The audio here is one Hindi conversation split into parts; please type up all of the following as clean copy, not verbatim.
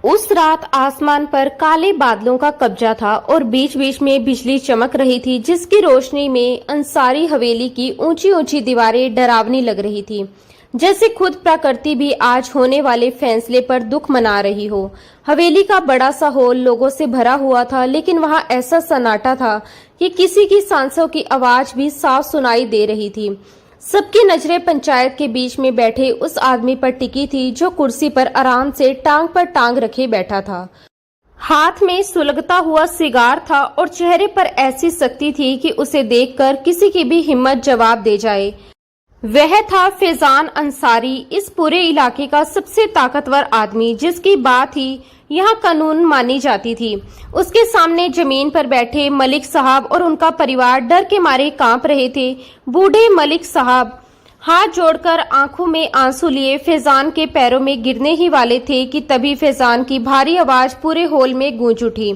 उस रात आसमान पर काले बादलों का कब्जा था और बीच बीच में बिजली चमक रही थी, जिसकी रोशनी में अंसारी हवेली की ऊंची ऊंची दीवारें डरावनी लग रही थी, जैसे खुद प्रकृति भी आज होने वाले फैसले पर दुख मना रही हो। हवेली का बड़ा सा हॉल लोगों से भरा हुआ था, लेकिन वहां ऐसा सन्नाटा था कि किसी की सांसों की आवाज भी साफ सुनाई दे रही थी। सबकी नजरें पंचायत के बीच में बैठे उस आदमी पर टिकी थी जो कुर्सी पर आराम से टांग पर टांग रखे बैठा था। हाथ में सुलगता हुआ सिगार था और चेहरे पर ऐसी सख्ती थी कि उसे देखकर किसी की भी हिम्मत जवाब दे जाए। वह था फैजान अंसारी, इस पूरे इलाके का सबसे ताकतवर आदमी, जिसकी बात ही यहाँ कानून मानी जाती थी। उसके सामने जमीन पर बैठे मलिक साहब और उनका परिवार डर के मारे कांप रहे थे। बूढ़े मलिक साहब हाथ जोड़कर आंखों में आंसू लिए फैजान के पैरों में गिरने ही वाले थे कि तभी फैजान की भारी आवाज पूरे हॉल में गूंज उठी।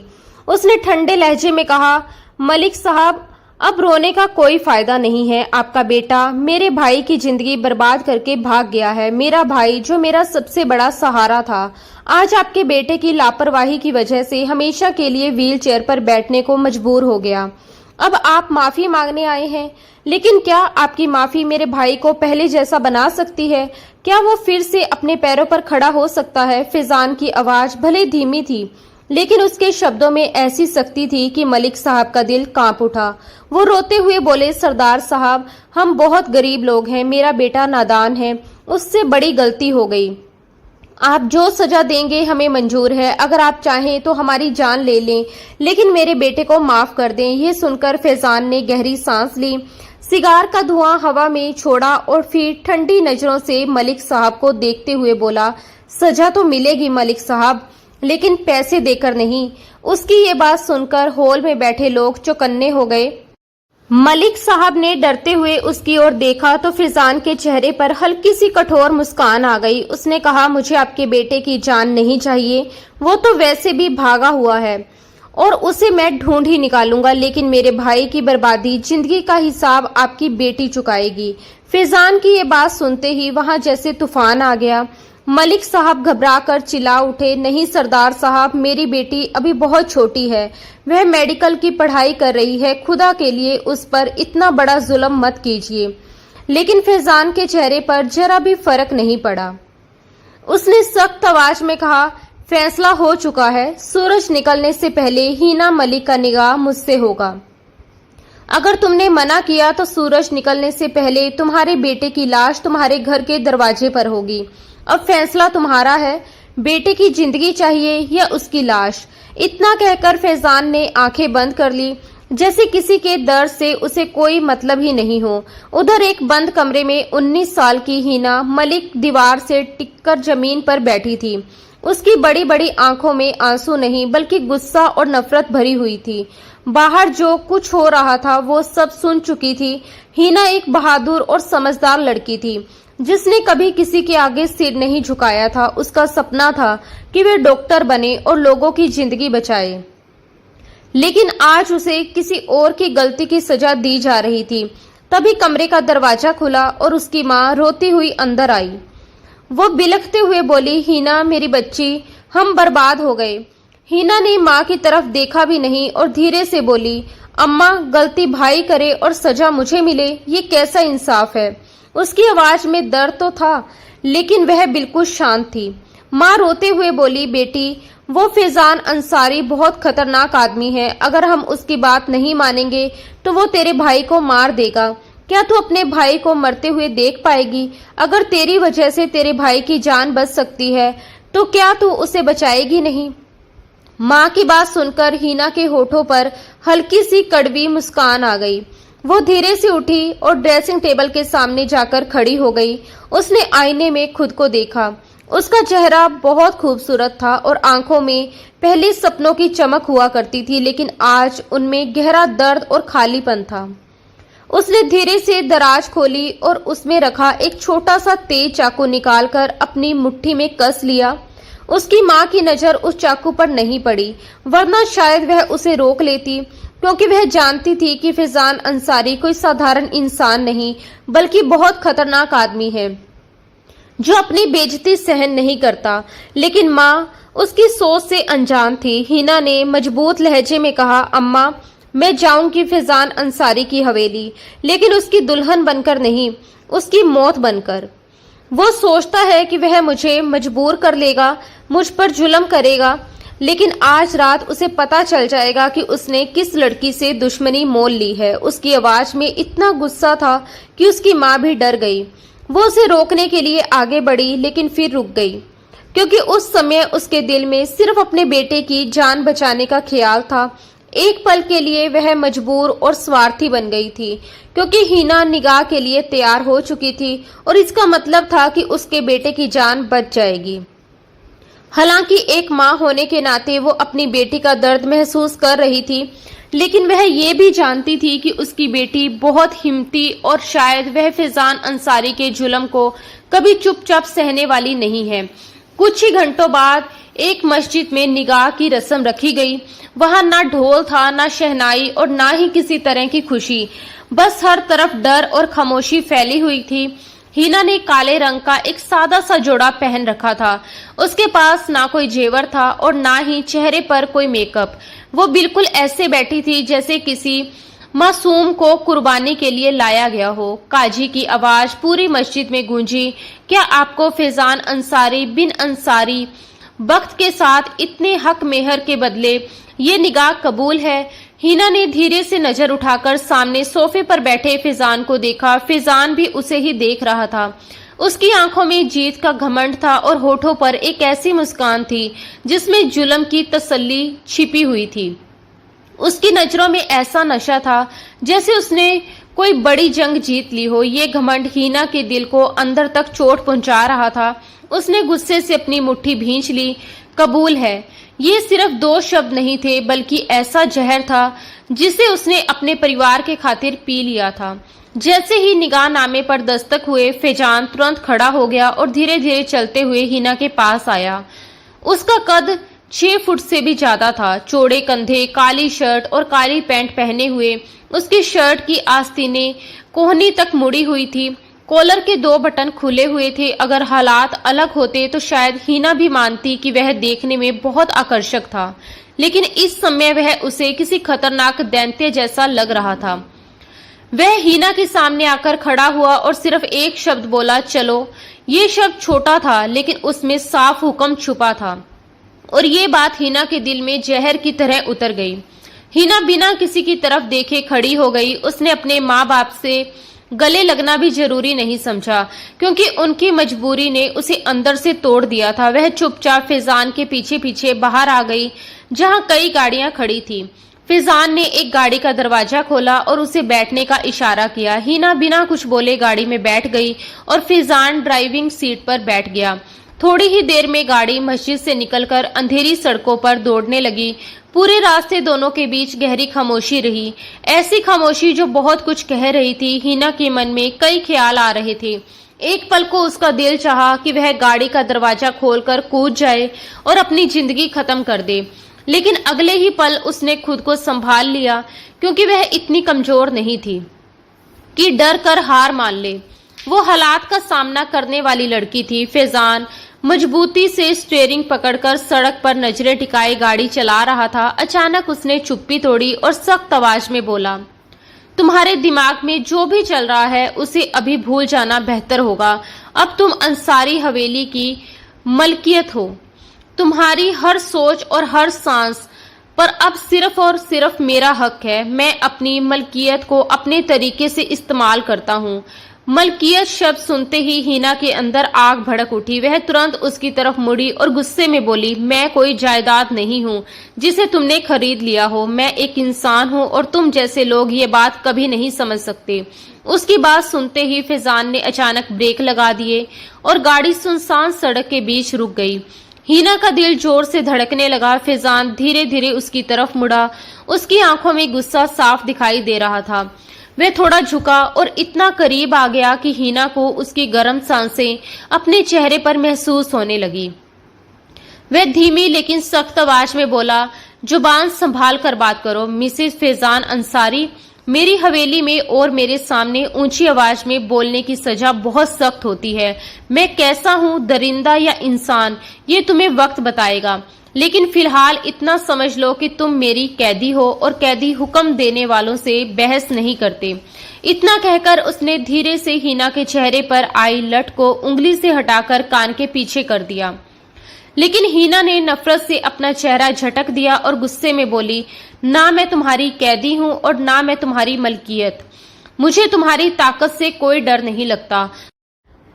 उसने ठंडे लहजे में कहा, मलिक साहब, अब रोने का कोई फायदा नहीं है। आपका बेटा मेरे भाई की जिंदगी बर्बाद करके भाग गया है। मेरा भाई जो मेरा सबसे बड़ा सहारा था, आज आपके बेटे की लापरवाही की वजह से हमेशा के लिए व्हील चेयर पर बैठने को मजबूर हो गया। अब आप माफी मांगने आए हैं, लेकिन क्या आपकी माफी मेरे भाई को पहले जैसा बना सकती है? क्या वो फिर से अपने पैरों पर खड़ा हो सकता है? फैजान की आवाज भले धीमी थी, लेकिन उसके शब्दों में ऐसी सख्ती थी कि मलिक साहब का दिल कांप उठा। वो रोते हुए बोले, सरदार साहब, हम बहुत गरीब लोग हैं। मेरा बेटा नादान है, उससे बड़ी गलती हो गई। आप जो सजा देंगे हमें मंजूर है। अगर आप चाहें तो हमारी जान ले लें, लेकिन मेरे बेटे को माफ कर दें। ये सुनकर फैजान ने गहरी सांस ली, सिगार का धुआं हवा में छोड़ा और फिर ठंडी नजरों से मलिक साहब को देखते हुए बोला, सजा तो मिलेगी मलिक साहब, लेकिन पैसे देकर नहीं। उसकी ये बात सुनकर हॉल में बैठे लोग चौकन्ने हो गए। मलिक साहब ने डरते हुए उसकी ओर देखा तो फैजान के चेहरे पर हल्की सी कठोर मुस्कान आ गई। उसने कहा, मुझे आपके बेटे की जान नहीं चाहिए। वो तो वैसे भी भागा हुआ है और उसे मैं ढूंढ ही निकालूंगा, लेकिन मेरे भाई की बर्बादी, जिंदगी का हिसाब आपकी बेटी चुकाएगी। फैजान की ये बात सुनते ही वहां जैसे तूफान आ गया। मलिक साहब घबराकर चिल्ला उठे, नहीं सरदार साहब, मेरी बेटी अभी बहुत छोटी है। वह मेडिकल की पढ़ाई कर रही है। खुदा के लिए उस पर इतना बड़ा जुल्म मत कीजिए। लेकिन फैजान के चेहरे पर जरा भी फर्क नहीं पड़ा। उसने सख्त आवाज में कहा, फैसला हो चुका है। सूरज निकलने से पहले हीना मलिक का निगाह मुझसे होगा। अगर तुमने मना किया तो सूरज निकलने से पहले तुम्हारे बेटे की लाश तुम्हारे घर के दरवाजे पर होगी। अब फैसला तुम्हारा है, बेटे की जिंदगी चाहिए या उसकी लाश। इतना कहकर फैजान ने आंखें बंद कर ली, जैसे किसी के दर्द से उसे कोई मतलब ही नहीं हो। उधर एक बंद कमरे में 19 साल की हीना मलिक दीवार से टिककर जमीन पर बैठी थी। उसकी बड़ी बड़ी आंखों में आंसू नहीं बल्कि गुस्सा और नफरत भरी हुई थी। बाहर जो कुछ हो रहा था वो सब सुन चुकी थी। हीना एक बहादुर और समझदार लड़की थी, जिसने कभी किसी के आगे सिर नहीं झुकाया था। उसका सपना था कि वे डॉक्टर बने और लोगों की जिंदगी बचाए, लेकिन आज उसे किसी और की गलती की सजा दी जा रही थी। तभी कमरे का दरवाजा खुला और उसकी माँ रोती हुई अंदर आई। वो बिलखते हुए बोली, हीना मेरी बच्ची, हम बर्बाद हो गए। हीना ने माँ की तरफ देखा भी नहीं और धीरे से बोली, अम्मा, गलती भाई करे और सजा मुझे मिले, ये कैसा इंसाफ है? उसकी आवाज में दर्द तो था, लेकिन वह बिल्कुल शांत थी। माँ रोते हुए बोली, बेटी, वो फैजान अंसारी बहुत खतरनाक आदमी है। अगर हम उसकी बात नहीं मानेंगे तो वो तेरे भाई को मार देगा। क्या तू अपने भाई को मरते हुए देख पाएगी? अगर तेरी वजह से तेरे भाई की जान बच सकती है तो क्या तू उसे बचाएगी नहीं? माँ की बात सुनकर हीना के होठों पर हल्की सी कड़वी मुस्कान आ गई। वो धीरे से उठी और ड्रेसिंग टेबल के सामने जाकर खड़ी हो गई। उसने आईने में खुद को देखा। उसका चेहरा बहुत खूबसूरत था और आंखों में पहले सपनों की चमक हुआ करती थी, लेकिन आज उनमें गहरा दर्द और खालीपन था। उसने धीरे से दराज खोली और उसमें रखा एक छोटा सा तेज चाकू निकालकर अपनी मुट्ठी में कस लिया। उसकी माँ की नजर उस चाकू पर नहीं पड़ी, वरना शायद वह उसे रोक लेती, क्योंकि वह जानती थी कि फैजान अंसारी कोई साधारण इंसान नहीं बल्कि बहुत खतरनाक आदमी है जो अपनी बेइज्जती सहन नहीं करता। लेकिन माँ उसकी सोच से अनजान थी। हिना ने मजबूत लहजे में कहा, अम्मा, मैं जाऊंगी फैजान अंसारी की हवेली, लेकिन उसकी दुल्हन बनकर नहीं, उसकी मौत बनकर। वो सोचता है कि वह मुझे मजबूर कर लेगा, मुझ पर जुल्म करेगा, लेकिन आज रात उसे पता चल जाएगा कि उसने किस लड़की से दुश्मनी मोल ली है। उसकी आवाज में इतना गुस्सा था कि उसकी माँ भी डर गई। वो उसे रोकने के लिए आगे बढ़ी, लेकिन फिर रुक गई, क्योंकि उस समय उसके दिल में सिर्फ अपने बेटे की जान बचाने का ख्याल था। एक पल के लिए वह मजबूर और स्वार्थी बन गई थी, क्योंकि हिना निगाह के लिए तैयार हो चुकी थी और इसका मतलब था कि उसके बेटे की जान बच जाएगी। हालांकि एक माँ होने के नाते वो अपनी बेटी का दर्द महसूस कर रही थी, लेकिन वह ये भी जानती थी कि उसकी बेटी बहुत हिम्मती और शायद वह फैजान अंसारी के जुल्म को कभी चुपचाप सहने वाली नहीं है। कुछ ही घंटों बाद एक मस्जिद में निगाह की रस्म रखी गई। वहां ना ढोल था, ना शहनाई और ना ही किसी तरह की खुशी, बस हर तरफ डर और खामोशी फैली हुई थी। हिना ने काले रंग का एक सादा सा जोड़ा पहन रखा था। उसके पास ना कोई जेवर था और ना ही चेहरे पर कोई मेकअप। वो बिल्कुल ऐसे बैठी थी जैसे किसी मासूम को कुर्बानी के लिए लाया गया हो। काजी की आवाज पूरी मस्जिद में गूंजी, क्या आपको फैजान अंसारी बिन अंसारी वक्त के साथ इतने हक मेहर के बदले ये निगाह कबूल है? हिना ने धीरे से नजर उठाकर सामने सोफे पर बैठे फैजान को देखा। फैजान भी उसे ही देख रहा था। उसकी आंखों में जीत का घमंड था और होठों पर एक ऐसी मुस्कान थी जिसमें जुल्म की तसल्ली छिपी हुई थी। उसकी नजरों में ऐसा नशा था जैसे उसने कोई बड़ी जंग जीत ली हो। ये घमंड हिना के दिल को अंदर तक चोट पहुंचा रहा था। उसने गुस्से से अपनी मुट्ठी भींच ली। कबूल है, ये सिर्फ दो शब्द नहीं थे, बल्कि ऐसा जहर था जिसे उसने अपने परिवार के खातिर पी लिया था। जैसे ही निगाह नामे पर दस्तक हुए, फैजान तुरंत खड़ा हो गया और धीरे धीरे चलते हुए हिना के पास आया। उसका कद 6 फुट से भी ज्यादा था। चौड़े कंधे, काली शर्ट और काली पैंट पहने हुए उसकी शर्ट की आस्तीनें कोहनी तक मुड़ी हुई थी। कॉलर के 2 बटन खुले हुए थे। अगर हालात अलग होते तो शायद हिना भी मानती कि वह देखने में बहुत आकर्षक था, लेकिन इस समय वह उसे किसी खतरनाक दैत्य जैसा लग रहा था। वह हिना के सामने आकर खड़ा हुआ और सिर्फ एक शब्द बोला, चलो। ये शब्द छोटा था, लेकिन उसमें साफ हुक्म छुपा था और ये बात हिना के दिल में जहर की तरह उतर गई। हिना बिना किसी की तरफ देखे खड़ी हो गई। उसने अपने माँ बाप से गले लगना भी जरूरी नहीं समझा, क्योंकि उनकी मजबूरी ने उसे अंदर से तोड़ दिया था। वह चुपचाप फैजान के पीछे पीछे बाहर आ गई, जहां कई गाड़ियां खड़ी थी। फैजान ने एक गाड़ी का दरवाजा खोला और उसे बैठने का इशारा किया। हिना बिना कुछ बोले गाड़ी में बैठ गई और फैजान ड्राइविंग सीट पर बैठ गया। थोड़ी ही देर में गाड़ी मस्जिद से निकलकर अंधेरी सड़कों पर दौड़ने लगी। पूरे रास्ते दोनों के बीच गहरी खामोशी रही, ऐसी खामोशी जो बहुत कुछ कह रही थी। हिना के मन में कई ख्याल आ रहे थे। एक पल को उसका दिल चाहा कि वह गाड़ी का दरवाजा खोलकर कूद जाए और अपनी जिंदगी खत्म कर दे, लेकिन अगले ही पल उसने खुद को संभाल लिया, क्योंकि वह इतनी कमजोर नहीं थी कि डर कर हार मान ले। वो हालात का सामना करने वाली लड़की थी। फैजान मजबूती से स्टीयरिंग पकड़कर सड़क पर नजरें टिकाए गाड़ी चला रहा था। अचानक उसने चुप्पी तोड़ी और सख्त आवाज में बोला, तुम्हारे दिमाग में जो भी चल रहा है उसे अभी भूल जाना बेहतर होगा। अब तुम अंसारी हवेली की मलकियत हो। तुम्हारी हर सोच और हर सांस पर अब सिर्फ और सिर्फ मेरा हक है। मैं अपनी मलकियत को अपने तरीके से इस्तेमाल करता हूँ। मलकियत शब्द सुनते ही हिना के अंदर आग भड़क उठी। वह तुरंत उसकी तरफ मुड़ी और गुस्से में बोली, मैं कोई जायदाद नहीं हूँ जिसे तुमने खरीद लिया हो। मैं एक इंसान हूँ और तुम जैसे लोग ये बात कभी नहीं समझ सकते। उसकी बात सुनते ही फैजान ने अचानक ब्रेक लगा दिए और गाड़ी सुनसान सड़क के बीच रुक गई। हिना का दिल जोर से धड़कने लगा। फैजान धीरे धीरे उसकी तरफ मुड़ा। उसकी आंखों में गुस्सा साफ दिखाई दे रहा था। वह थोड़ा झुका और इतना करीब आ गया कि हिना को उसकी गर्म सांसें अपने चेहरे पर महसूस होने लगी। वह धीमी लेकिन सख्त आवाज में बोला, जुबान संभाल कर बात करो मिसेस फैजान अंसारी। मेरी हवेली में और मेरे सामने ऊंची आवाज में बोलने की सजा बहुत सख्त होती है। मैं कैसा हूँ, दरिंदा या इंसान, ये तुम्हें वक्त बताएगा, लेकिन फिलहाल इतना समझ लो कि तुम मेरी कैदी हो और कैदी हुक्म देने वालों से बहस नहीं करते। इतना कहकर उसने धीरे से हिना के चेहरे पर आई लट को उंगली से हटाकर कान के पीछे कर दिया। लेकिन हिना ने नफरत से अपना चेहरा झटक दिया और गुस्से में बोली, ना मैं तुम्हारी कैदी हूँ और ना मैं तुम्हारी मलकियत। मुझे तुम्हारी ताकत से कोई डर नहीं लगता।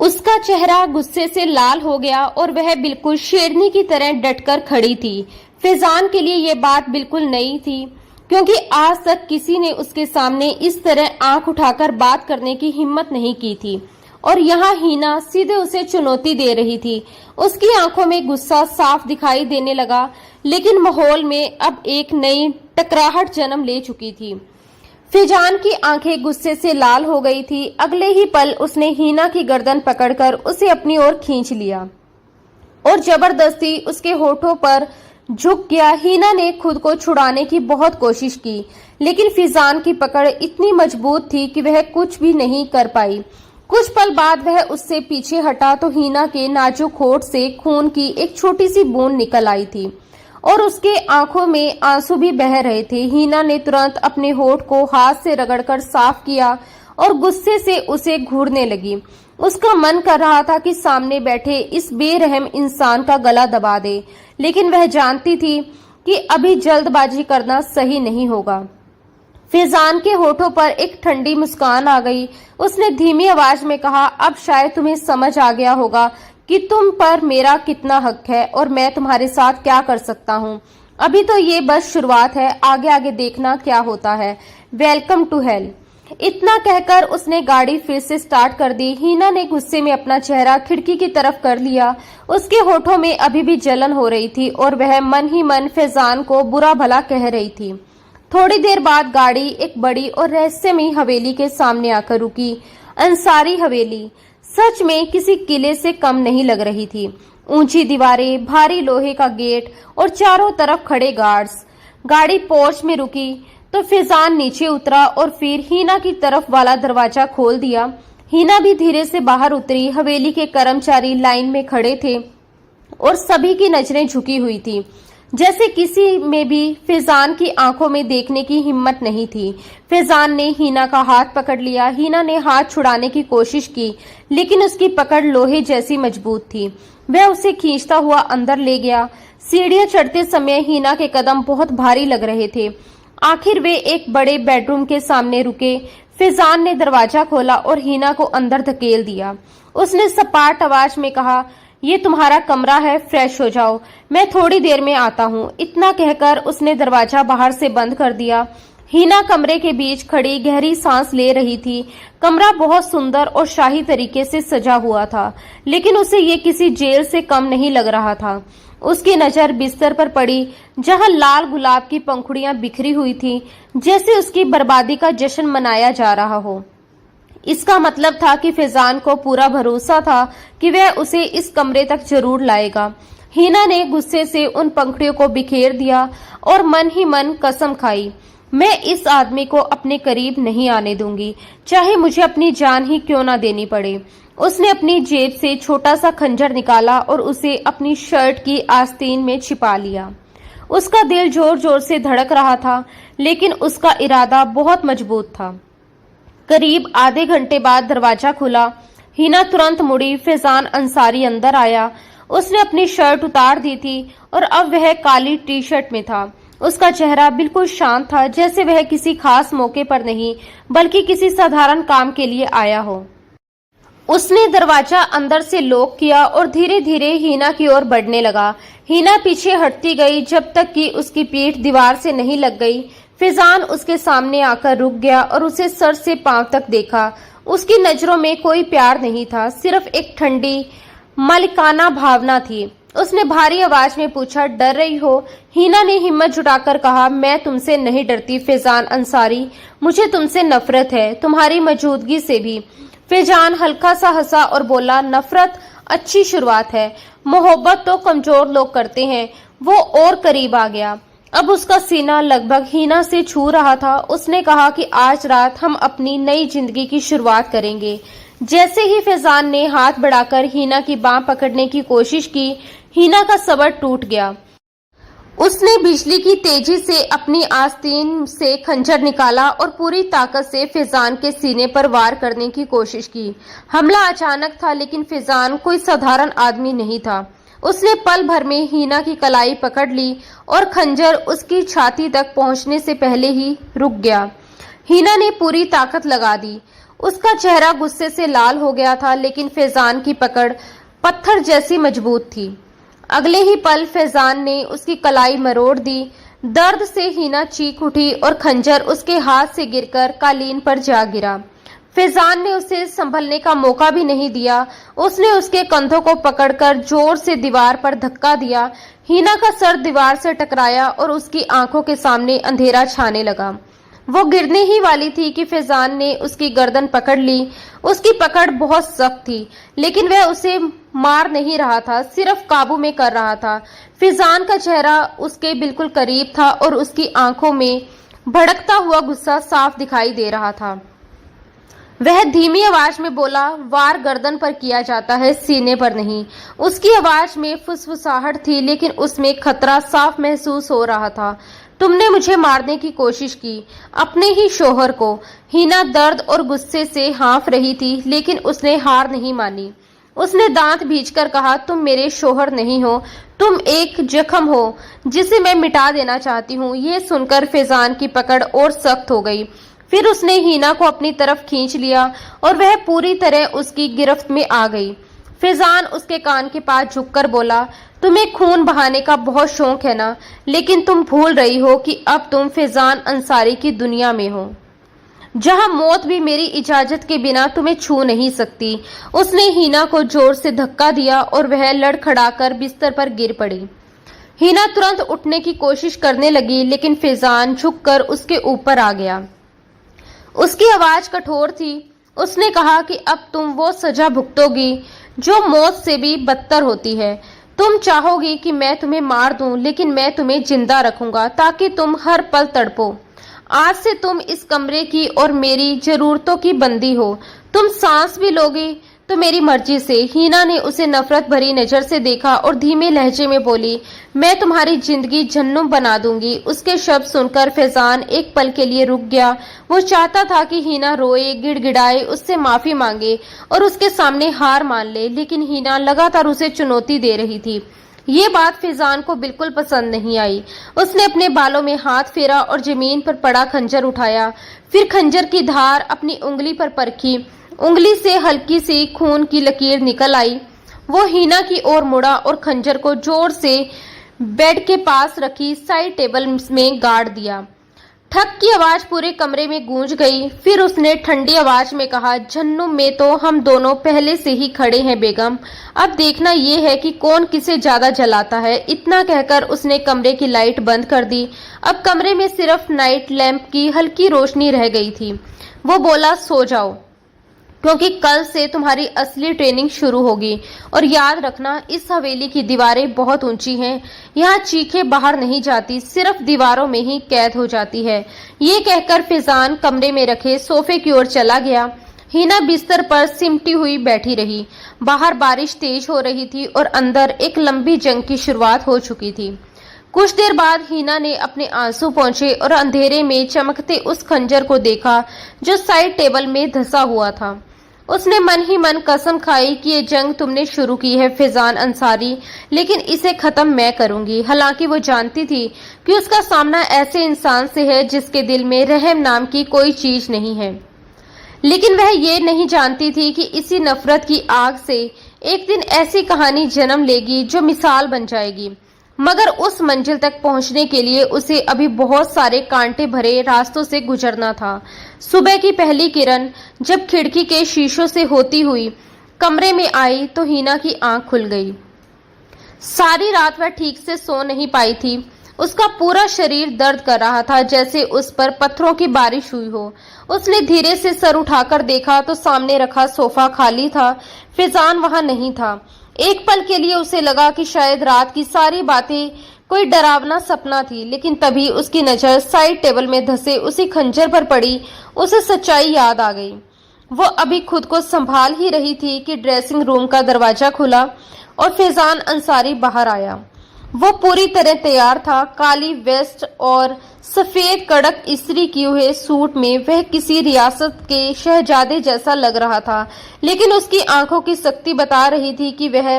उसका चेहरा गुस्से से लाल हो गया और वह बिल्कुल शेरनी की तरह डटकर खड़ी थी। फैजान के लिए ये बात बिल्कुल नई थी, क्योंकि आज तक किसी ने उसके सामने इस तरह आंख उठाकर बात करने की हिम्मत नहीं की थी, और यहाँ हिना सीधे उसे चुनौती दे रही थी। उसकी आंखों में गुस्सा साफ दिखाई देने लगा, लेकिन माहौल में अब एक नई टकराहट जन्म ले चुकी थी। फैजान की आंखें गुस्से से लाल हो गई थी। अगले ही पल उसने हिना की गर्दन पकड़कर उसे अपनी ओर खींच लिया और जबरदस्ती उसके होठों पर झुक गया। हिना ने खुद को छुड़ाने की बहुत कोशिश की, लेकिन फैजान की पकड़ इतनी मजबूत थी कि वह कुछ भी नहीं कर पाई। कुछ पल बाद वह उससे पीछे हटा तो हिना के नाजुक होठ से खून की एक छोटी सी बूंद निकल आई थी और उसके आंखों में आंसू भी बह रहे थे। हिना ने तुरंत अपने होठ को हाथ से रगड़कर साफ किया और गुस्से से उसे घूरने लगी। उसका मन कर रहा था कि सामने बैठे इस बेरहम इंसान का गला दबा दे, लेकिन वह जानती थी कि अभी जल्दबाजी करना सही नहीं होगा। फैजान के होठों पर एक ठंडी मुस्कान आ गई। उसने धीमी आवाज में कहा, अब शायद तुम्हें समझ आ गया होगा कि तुम पर मेरा कितना हक है और मैं तुम्हारे साथ क्या कर सकता हूँ। अभी तो ये बस शुरुआत है, आगे आगे देखना क्या होता है। Welcome to hell. इतना कहकर उसने गाड़ी फिर से स्टार्ट कर दी। हिना ने गुस्से में अपना चेहरा खिड़की की तरफ कर लिया। उसके होठों में अभी भी जलन हो रही थी और वह मन ही मन फैजान को बुरा भला कह रही थी। थोड़ी देर बाद गाड़ी एक बड़ी और रहस्यमयी हवेली के सामने आकर रुकी। अंसारी हवेली सच में किसी किले से कम नहीं लग रही थी। ऊंची दीवारें, भारी लोहे का गेट और चारों तरफ खड़े गार्ड्स। गाड़ी पोर्च में रुकी तो फैजान नीचे उतरा और फिर हिना की तरफ वाला दरवाजा खोल दिया। हिना भी धीरे से बाहर उतरी। हवेली के कर्मचारी लाइन में खड़े थे और सभी की नजरें झुकी हुई थी, जैसे किसी में भी फैजान की आंखों में देखने की हिम्मत नहीं थी। फैजान ने हिना का हाथ पकड़ लिया। हिना ने हाथ छुड़ाने की कोशिश की, लेकिन उसकी पकड़ लोहे जैसी मजबूत थी। वह उसे खींचता हुआ अंदर ले गया। सीढ़ियां चढ़ते समय हिना के कदम बहुत भारी लग रहे थे। आखिर वे एक बड़े बेडरूम के सामने रुके। फैजान ने दरवाजा खोला और हिना को अंदर धकेल दिया। उसने सपाट आवाज में कहा, ये तुम्हारा कमरा है, फ्रेश हो जाओ, मैं थोड़ी देर में आता हूँ। इतना कहकर उसने दरवाजा बाहर से बंद कर दिया। हिना कमरे के बीच खड़ी गहरी सांस ले रही थी। कमरा बहुत सुंदर और शाही तरीके से सजा हुआ था, लेकिन उसे ये किसी जेल से कम नहीं लग रहा था। उसकी नजर बिस्तर पर पड़ी, जहां लाल गुलाब की पंखुड़ियां बिखरी हुई थी, जैसे उसकी बर्बादी का जश्न मनाया जा रहा हो। इसका मतलब था कि फैजान को पूरा भरोसा था कि वह उसे इस कमरे तक जरूर लाएगा। हिना ने गुस्से से उन पंखुड़ियों को बिखेर दिया और मन ही मन कसम खाई, मैं इस आदमी को अपने करीब नहीं आने दूंगी, चाहे मुझे अपनी जान ही क्यों ना देनी पड़े। उसने अपनी जेब से छोटा सा खंजर निकाला और उसे अपनी शर्ट की आस्तीन में छिपा लिया। उसका दिल जोर जोर से धड़क रहा था, लेकिन उसका इरादा बहुत मजबूत था। करीब आधे घंटे बाद दरवाजा खुला। हिना तुरंत मुड़ी। फैजान अंसारी अंदर आया। उसने अपनी शर्ट उतार दी थी और अब वह काली टी शर्ट में था। उसका चेहरा बिल्कुल शांत था, जैसे वह किसी खास मौके पर नहीं बल्कि किसी साधारण काम के लिए आया हो। उसने दरवाजा अंदर से लॉक किया और धीरे धीरे हिना की ओर बढ़ने लगा। हिना पीछे हटती गई जब तक कि उसकी पीठ दीवार से नहीं लग गई। फैजान उसके सामने आकर रुक गया और उसे सर से पांव तक देखा। उसकी नजरों में कोई प्यार नहीं था, सिर्फ एक ठंडी मालिकाना भावना थी। उसने भारी आवाज में पूछा, डर रही हो? हिना ने हिम्मत जुटाकर कहा, मैं तुमसे नहीं डरती फैजान अंसारी, मुझे तुमसे नफरत है, तुम्हारी मौजूदगी से भी। फैजान हल्का सा हंसा और बोला, नफरत अच्छी शुरुआत है, मोहब्बत तो कमजोर लोग करते हैं। वो और करीब आ गया। अब उसका सीना लगभग हीना से छू रहा था। उसने कहा कि आज रात हम अपनी नई जिंदगी की शुरुआत करेंगे। जैसे ही फैजान ने हाथ बढ़ाकर हीना की बांह पकड़ने की कोशिश की, हीना का सबर टूट गया। उसने बिजली की तेजी से अपनी आस्तीन से खंजर निकाला और पूरी ताकत से फैजान के सीने पर वार करने की कोशिश की। हमला अचानक था, लेकिन फैजान कोई साधारण आदमी नहीं था। उसने पल भर में हीना की कलाई पकड़ ली और खंजर उसकी छाती तक पहुंचने से पहले ही रुक गया। हीना ने पूरी ताकत लगा दी। उसका चेहरा गुस्से से लाल हो गया था, लेकिन फैजान की पकड़ पत्थर जैसी मजबूत थी। अगले ही पल फैजान ने उसकी कलाई मरोड़ दी। दर्द से हीना चीख उठी और खंजर उसके हाथ से गिरकर कालीन पर जा गिरा। फैजान ने उसे संभलने का मौका भी नहीं दिया। उसने उसके कंधों को पकड़कर जोर से दीवार पर धक्का दिया। हीना का सर दीवार से टकराया और उसकी आंखों के सामने अंधेरा छाने लगा। वो गिरने ही वाली थी कि फैजान ने उसकी गर्दन पकड़ ली। उसकी पकड़ बहुत सख्त थी, लेकिन वह उसे मार नहीं रहा था, सिर्फ काबू में कर रहा था। फैजान का चेहरा उसके बिल्कुल करीब था और उसकी आंखों में भड़कता हुआ गुस्सा साफ दिखाई दे रहा था। वह धीमी आवाज में बोला, वार गर्दन पर किया जाता है, सीने पर नहीं। उसकी आवाज में फुसफुसाहट थी, लेकिन उसमें खतरा साफ महसूस हो रहा था। तुमने मुझे मारने की कोशिश की, अपने ही शोहर को। हीना दर्द और गुस्से से हाँफ रही थी, लेकिन उसने हार नहीं मानी। उसने दांत भींचकर कहा, तुम मेरे शोहर नहीं हो, तुम एक जख्म हो जिसे मैं मिटा देना चाहती हूँ। ये सुनकर फैजान की पकड़ और सख्त हो गई। फिर उसने हीना को अपनी तरफ खींच लिया और वह पूरी तरह उसकी गिरफ्त में आ गई। फैजान उसके कान के पास झुककर बोला, तुम्हें खून बहाने का बहुत शौक है ना, लेकिन तुम भूल रही हो कि अब तुम फैजान अंसारी की दुनिया में हो, जहां मौत भी मेरी इजाजत के बिना तुम्हें छू नहीं सकती। उसने हीना को जोर से धक्का दिया और वह लड़खड़ाकर बिस्तर पर गिर पड़ी। हीना तुरंत उठने की कोशिश करने लगी, लेकिन फैजान झुककर उसके ऊपर आ गया। उसकी आवाज कठोर थी। उसने कहा कि अब तुम वो सजा भुगतोगी जो मौत से भी बदतर होती है। तुम चाहोगी कि मैं तुम्हें मार दूं, लेकिन मैं तुम्हें जिंदा रखूंगा ताकि तुम हर पल तड़पो। आज से तुम इस कमरे की और मेरी जरूरतों की बंदी हो। तुम सांस भी लोगी तो मेरी मर्जी से। हीना ने उसे नफरत भरी नजर से देखा और धीमे लहजे में बोली, मैं तुम्हारी जिंदगी जन्नम बना दूंगी। उसके शब्द सुनकर फैजान एक पल के लिए रुक गया। वो चाहता था कि हीना रोए, गिड़गिड़ाए, उससे माफी मांगे और उसके सामने हार मान ले, लेकिन हीना लगातार उसे चुनौती दे रही थी। ये बात फैजान को बिल्कुल पसंद नहीं आई। उसने अपने बालों में हाथ फेरा और जमीन पर पड़ा खंजर उठाया। फिर खंजर की धार अपनी उंगली पर परखी। उंगली से हल्की सी खून की लकीर निकल आई। वो हीना की ओर मुड़ा और खंजर को जोर से बेड के पास रखी साइड टेबल में गाड़ दिया। ठक की आवाज पूरे कमरे में गूंज गई। फिर उसने ठंडी आवाज में कहा, जन्नम में तो हम दोनों पहले से ही खड़े हैं बेगम, अब देखना ये है कि कौन किसे ज्यादा जलाता है। इतना कहकर उसने कमरे की लाइट बंद कर दी। अब कमरे में सिर्फ नाइट लैंप की हल्की रोशनी रह गई थी। वो बोला, सो जाओ, क्योंकि कल से तुम्हारी असली ट्रेनिंग शुरू होगी। और याद रखना, इस हवेली की दीवारें बहुत ऊंची हैं। यहाँ चीखें बाहर नहीं जाती, सिर्फ दीवारों में ही कैद हो जाती है। ये कहकर फैजान कमरे में रखे सोफे की ओर चला गया। हीना बिस्तर पर सिमटी हुई बैठी रही। बाहर बारिश तेज हो रही थी और अंदर एक लंबी जंग की शुरुआत हो चुकी थी। कुछ देर बाद हीना ने अपने आंसू पोंछे और अंधेरे में चमकते उस खंजर को देखा जो साइड टेबल में धंसा हुआ था। उसने मन ही मन कसम खाई कि ये जंग तुमने शुरू की है फैजान अंसारी, लेकिन इसे खत्म मैं करूंगी। हालांकि वो जानती थी कि उसका सामना ऐसे इंसान से है जिसके दिल में रहम नाम की कोई चीज नहीं है, लेकिन वह ये नहीं जानती थी कि इसी नफरत की आग से एक दिन ऐसी कहानी जन्म लेगी जो मिसाल बन जाएगी। मगर उस मंजिल तक पहुंचने के लिए उसे अभी बहुत सारे कांटे भरे रास्तों से गुजरना था। सुबह की पहली किरण जब खिड़की के शीशों से होती हुई कमरे में आई तो हीना की आंख खुल गई। सारी रात वह ठीक से सो नहीं पाई थी। उसका पूरा शरीर दर्द कर रहा था, जैसे उस पर पत्थरों की बारिश हुई हो। उसने धीरे से सर उठाकर देखा तो सामने रखा सोफा खाली था। फैजान वहां नहीं था। एक पल के लिए उसे लगा कि शायद रात की सारी बातें कोई डरावना सपना थी। लेकिन तभी उसकी नजर साइड टेबल में धंसे उसी खंजर पर पड़ी। उसे सच्चाई याद आ गई। वो अभी खुद को संभाल ही रही थी कि ड्रेसिंग रूम का दरवाजा खुला और फैजान अंसारी बाहर आया। वो पूरी तरह तैयार था। काली वेस्ट और सफेद कड़क इस्त्री किए हुए सूट में वह किसी रियासत के शहजादे जैसा लग रहा था। लेकिन उसकी आंखों की सख्ती बता रही थी कि वह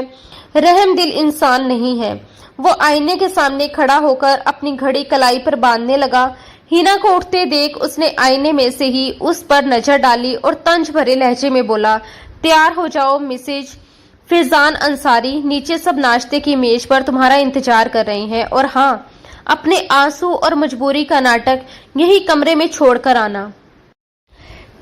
रहमदिल इंसान नहीं है। वो आईने के सामने खड़ा होकर अपनी घड़ी कलाई पर बांधने लगा। हिना को उठते देख उसने आईने में से ही उस पर नजर डाली और तंज भरे लहजे में बोला, तैयार हो जाओ मिसेज फैजान अंसारी, नीचे सब नाश्ते की मेज पर तुम्हारा इंतजार कर रहे हैं। और हाँ, अपने आंसू और मजबूरी का नाटक यही कमरे में छोड़कर आना,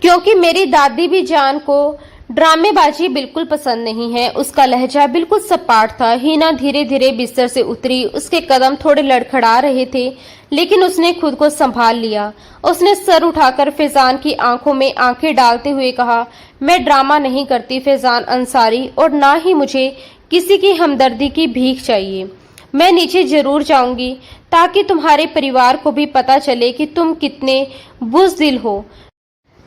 क्योंकि मेरी दादी भी जान को ड्रामेबाजी बिल्कुल पसंद नहीं है। उसका लहजा बिल्कुल सपाट था। हिना धीरे धीरे बिस्तर से उतरी। उसके कदम थोड़े लड़खड़ा रहे थे, लेकिन उसने खुद को संभाल लिया। उसने सर उठाकर फैजान की आंखों में आंखें डालते हुए कहा, मैं ड्रामा नहीं करती फैजान अंसारी, और ना ही मुझे किसी की हमदर्दी की भीख चाहिए। मैं नीचे जरूर जाऊंगी ताकि तुम्हारे परिवार को भी पता चले कि तुम कितने बुज़दिल हो,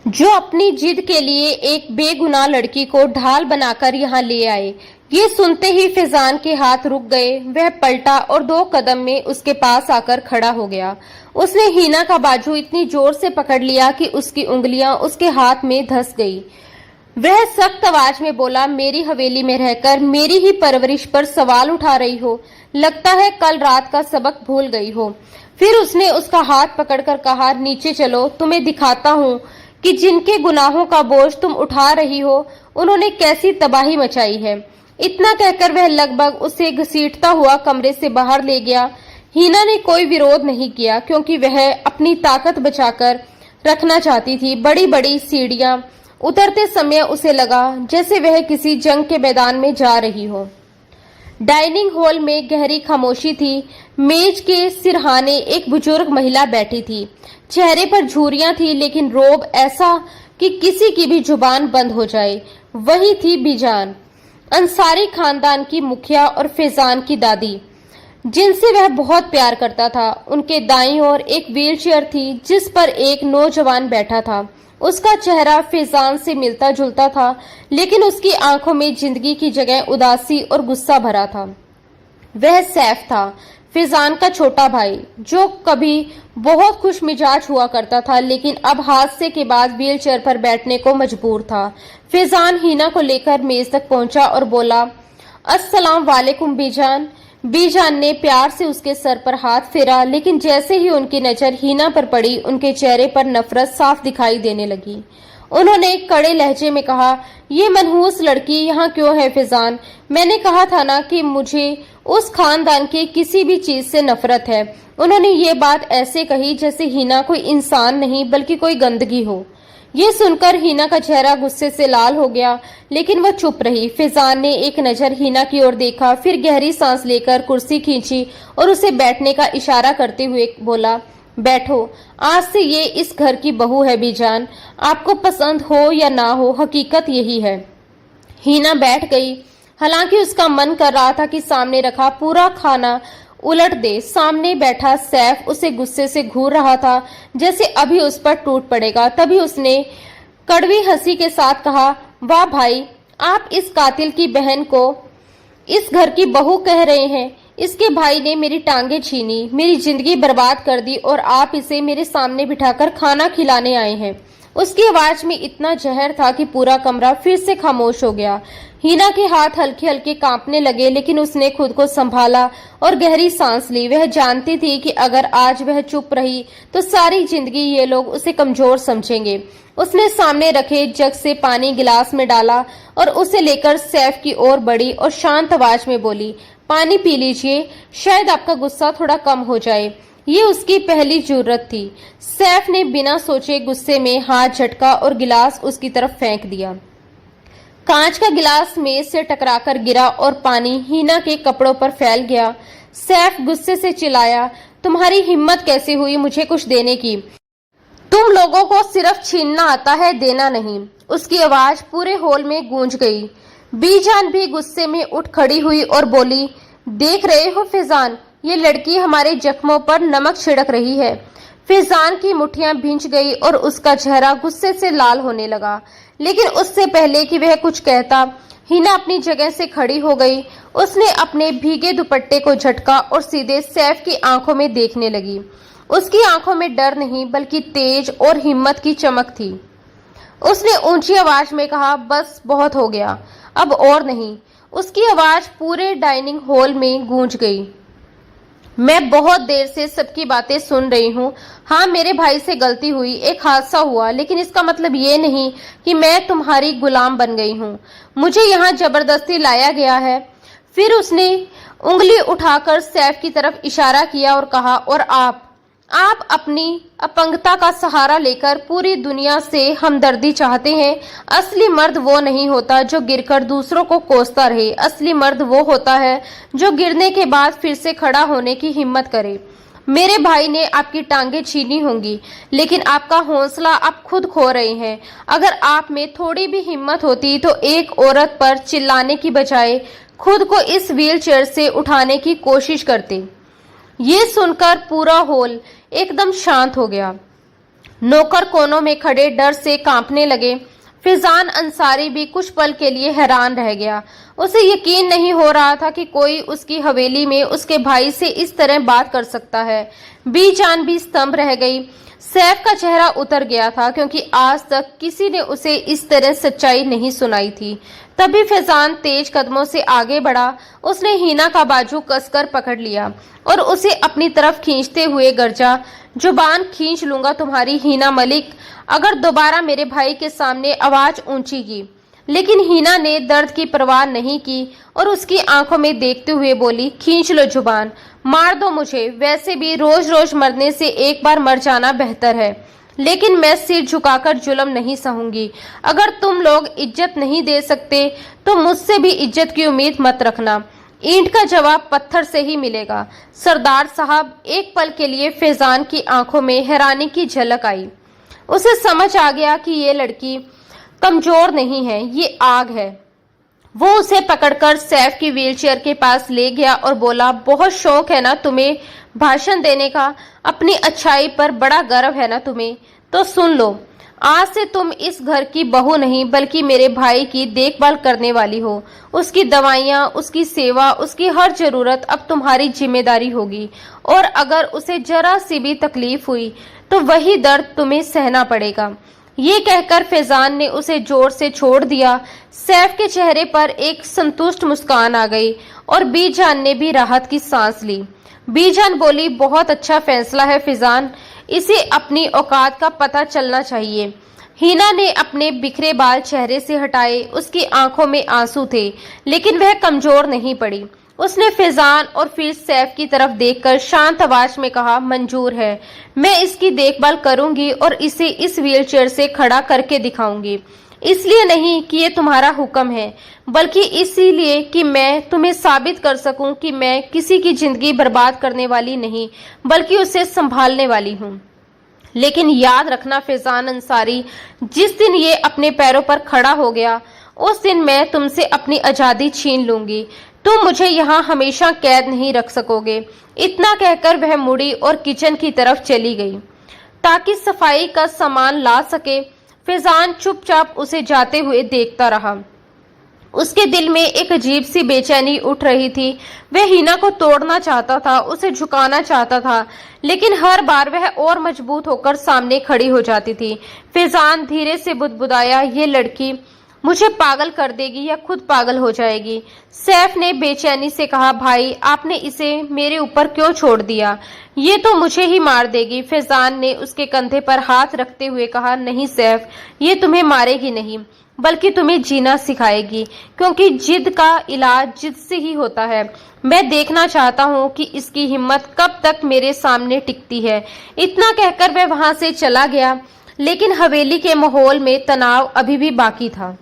जो अपनी जिद के लिए एक बेगुनाह लड़की को ढाल बनाकर यहाँ ले आए। ये सुनते ही फैजान के हाथ रुक गए। वह पलटा और 2 कदम में उसके पास आकर खड़ा हो गया। उसने हिना का बाजू इतनी जोर से पकड़ लिया कि उसकी उंगलियां उसके हाथ में धंस गई। वह सख्त आवाज में बोला, मेरी हवेली में रहकर मेरी ही परवरिश पर सवाल उठा रही हो। लगता है कल रात का सबक भूल गई हो। फिर उसने उसका हाथ पकड़कर कहा, नीचे चलो, तुम्हें दिखाता हूँ कि जिनके गुनाहों का बोझ तुम उठा रही हो उन्होंने कैसी तबाही मचाई है। इतना कहकर वह लगभग उसे घसीटता हुआ कमरे से बाहर ले गया। हिना ने कोई विरोध नहीं किया, क्योंकि वह अपनी ताकत बचाकर रखना चाहती थी। बड़ी बड़ी सीढ़ियां उतरते समय उसे लगा जैसे वह किसी जंग के मैदान में जा रही हो। डाइनिंग हॉल में गहरी खामोशी थी। मेज के सिरहाने एक बुजुर्ग महिला बैठी थी। चेहरे पर झुर्रियां थी, लेकिन रोब ऐसा कि किसी की भी जुबान बंद हो जाए। वही थी बीजान, अंसारी खानदान की मुखिया और फैजान की दादी, जिनसे वह बहुत प्यार करता था। उनके दाईं ओर एक व्हीलचेयर थी जिस पर एक नौजवान बैठा था। उसका चेहरा फैजान से मिलता जुलता था, लेकिन उसकी आंखों में जिंदगी की जगह उदासी और गुस्सा भरा था। वह सैफ था, फैजान का छोटा भाई, जो कभी बहुत खुश मिजाज हुआ करता था, लेकिन अब हादसे के बाद व्हीलचेयर पर बैठने को मजबूर था। फैजान हिना को लेकर मेज तक पहुंचा और बोला, अस्सलाम वालेकुम बीजान। बीजान ने प्यार से उसके सर पर हाथ फेरा, लेकिन जैसे ही उनकी नजर हिना पर पड़ी, उनके चेहरे पर नफरत साफ दिखाई देने लगी। उन्होंने कड़े लहजे में कहा, ये मनहूस लड़की यहाँ क्यों है फैजान? मैंने कहा था ना कि मुझे उस खानदान के किसी भी चीज से नफरत है। उन्होंने ये बात ऐसे कही जैसे हिना कोई इंसान नहीं बल्कि कोई गंदगी हो। ये सुनकर हिना का चेहरा गुस्से से लाल हो गया, लेकिन वह चुप रही। फैजान ने एक नजर हिना की ओर देखा, फिर गहरी सांस लेकर कुर्सी खींची और उसे बैठने का इशारा करते हुए बोला, बैठो, आज से ये इस घर की बहू है बीजान। आपको पसंद हो या ना हो, हकीकत यही है। हिना बैठ गई। हालांकि उसका मन कर रहा था कि सामने रखा पूरा खाना उलट दे। सामने बैठा सैफ उसे गुस्से से घूर रहा था, जैसे अभी उस पर टूट पड़ेगा। तभी उसने कड़वी हंसी के साथ कहा, वाह भाई, आप इस कातिल की बहन को इस घर की बहू कह रहे हैं? इसके भाई ने मेरी टांगे छीनी, मेरी जिंदगी बर्बाद कर दी, और आप इसे मेरे सामने बिठाकर खाना खिलाने आए हैं। उसकी आवाज में इतना जहर था कि पूरा कमरा फिर से खामोश हो गया। हिना के हाथ हल्के हल्के कांपने लगे, लेकिन उसने खुद को संभाला और गहरी सांस ली। वह जानती थी कि अगर आज वह चुप रही तो सारी जिंदगी ये लोग उसे कमजोर समझेंगे। उसने सामने रखे जग से पानी गिलास में डाला और उसे लेकर सैफ की ओर बढ़ी और शांत आवाज में बोली, पानी पी लीजिए, शायद आपका गुस्सा थोड़ा कम हो जाए। ये उसकी पहली जुर्रत थी। सैफ ने बिना सोचे गुस्से में हाथ झटका और गिलास उसकी तरफ फेंक दिया। कांच का गिलास मेज से टकराकर गिरा और पानी हिना के कपड़ों पर फैल गया। सैफ गुस्से से चिल्लाया, तुम्हारी हिम्मत कैसे हुई मुझे कुछ देने की? तुम लोगों को सिर्फ छीनना आता है, देना नहीं। उसकी आवाज पूरे हॉल में गूंज गई। बीजान भी गुस्से में उठ खड़ी हुई और बोली, देख रहे हो फैजान, ये लड़की हमारे जख्मों पर नमक छिड़क रही है। फैजान की मुट्ठियां भींच गई और उसका चेहरा गुस्से से लाल होने लगा, लेकिन उससे पहले कि वह कुछ कहता, हिना अपनी जगह से खड़ी हो गई। उसने अपने भीगे दुपट्टे को झटका और सीधे सैफ की आंखों में देखने लगी। उसकी आंखों में डर नहीं बल्कि तेज और हिम्मत की चमक थी। उसने ऊंची आवाज में कहा, बस बहुत हो गया, अब और नहीं। उसकी आवाज पूरे डाइनिंग हॉल में गूंज गई। मैं बहुत देर से सबकी बातें सुन रही हूँ। हाँ, मेरे भाई से गलती हुई, एक हादसा हुआ, लेकिन इसका मतलब ये नहीं कि मैं तुम्हारी गुलाम बन गई हूँ। मुझे यहाँ जबरदस्ती लाया गया है। फिर उसने उंगली उठाकर सैफ की तरफ इशारा किया और कहा, और आप अपनी अपंगता का सहारा लेकर पूरी दुनिया से हमदर्दी चाहते हैं। असली मर्द वो नहीं होता जो गिरकर दूसरों को कोसता रहे। असली मर्द वो होता है जो गिरने के बाद फिर से खड़ा होने की हिम्मत करे। मेरे भाई ने आपकी टांगें छीनी होंगी, लेकिन आपका हौसला आप खुद खो रहे हैं। अगर आप में थोड़ी भी हिम्मत होती तो एक औरत पर चिल्लाने की बजाय खुद को इस व्हीलचेयर से उठाने की कोशिश करते। ये सुनकर पूरा हॉल एकदम शांत हो गया। नौकर कोनों में खड़े डर से कांपने लगे। फैजान अंसारी भी कुछ पल के लिए हैरान रह गया। उसे यकीन नहीं हो रहा था कि कोई उसकी हवेली में उसके भाई से इस तरह बात कर सकता है। बीजान भी स्तंभ रह गई। सैफ का चेहरा उतर गया था, क्योंकि आज तक किसी ने उसे इस तरह सच्चाई नहीं सुनाई थी। तभी फैजान तेज कदमों से आगे बढ़ा। उसने हिना का बाजू कसकर पकड़ लिया और उसे अपनी तरफ खींचते हुए गरजा, जुबान खींच लूंगा तुम्हारी हिना मलिक, अगर दोबारा मेरे भाई के सामने आवाज ऊंची की। लेकिन हिना ने दर्द की परवाह नहीं की और उसकी आंखों में देखते हुए बोली, खींच लो जुबान, मार दो मुझे। वैसे भी रोज रोज मरने से एक बार मर जाना बेहतर है, लेकिन मैं सिर झुकाकर जुल्म नहीं सहूंगी। अगर तुम लोग इज्जत नहीं दे सकते तो मुझसे भी इज्जत की उम्मीद मत रखना। ईंट का जवाब पत्थर से ही मिलेगा। सरदार साहब, एक पल के लिए फैजान की आंखों में हैरानी की झलक आई। उसे समझ आ गया कि ये लड़की कमजोर नहीं है, ये आग है। वो उसे पकड़कर सैफ की व्हीलचेयर के पास ले गया और बोला, बहुत शौक है ना तुम्हें भाषण देने का, अपनी अच्छाई पर बड़ा गर्व है ना तुम्हें, तो सुन लो। आज से तुम इस घर की बहू नहीं बल्कि मेरे भाई की देखभाल करने वाली हो। उसकी दवाइयाँ, उसकी सेवा, उसकी हर जरूरत अब तुम्हारी जिम्मेदारी होगी। और अगर उसे जरा सी भी तकलीफ हुई तो वही दर्द तुम्हें सहना पड़ेगा। ये कहकर फैजान ने उसे जोर से छोड़ दिया। सैफ के चेहरे पर एक संतुष्ट मुस्कान आ गई और बीजान ने भी राहत की सांस ली। बीजान बोली, बहुत अच्छा फैसला है फैजान, इसे अपनी औकात का पता चलना चाहिए। हिना ने अपने बिखरे बाल चेहरे से हटाए। उसकी आंखों में आंसू थे, लेकिन वह कमजोर नहीं पड़ी। उसने फैजान और फिर सैफ की तरफ देखकर शांत आवाज में कहा, मंजूर है, मैं इसकी देखभाल करूंगी और इसे इस व्हीलचेयर से खड़ा करके दिखाऊंगी। इसलिए नहीं कि ये तुम्हारा हुक्म है, बल्कि इसीलिए कि मैं तुम्हें साबित कर सकूं कि मैं किसी की जिंदगी बर्बाद करने वाली नहीं बल्कि उसे संभालने वाली हूँ। लेकिन याद रखना फैजान अंसारी, जिस दिन ये अपने पैरों पर खड़ा हो गया उस दिन मैं तुमसे अपनी आजादी छीन लूंगी। तुम मुझे यहाँ हमेशा कैद नहीं रख सकोगे। इतना कहकर वह मुड़ी और किचन की तरफ चली गई ताकि सफाई का सामान ला सके। फैजान चुपचाप उसे जाते हुए देखता रहा। उसके दिल में एक अजीब सी बेचैनी उठ रही थी। वह हिना को तोड़ना चाहता था, उसे झुकाना चाहता था, लेकिन हर बार वह और मजबूत होकर सामने खड़ी हो जाती थी। फैजान धीरे से बुदबुदाया, ये लड़की मुझे पागल कर देगी या खुद पागल हो जाएगी। सैफ ने बेचैनी से कहा, भाई आपने इसे मेरे ऊपर क्यों छोड़ दिया, ये तो मुझे ही मार देगी। फैजान ने उसके कंधे पर हाथ रखते हुए कहा, नहीं सैफ, ये तुम्हें मारेगी नहीं बल्कि तुम्हें जीना सिखाएगी, क्योंकि जिद का इलाज जिद से ही होता है। मैं देखना चाहता हूँ कि इसकी हिम्मत कब तक मेरे सामने टिकती है। इतना कहकर वह वहां से चला गया, लेकिन हवेली के माहौल में तनाव अभी भी बाकी था।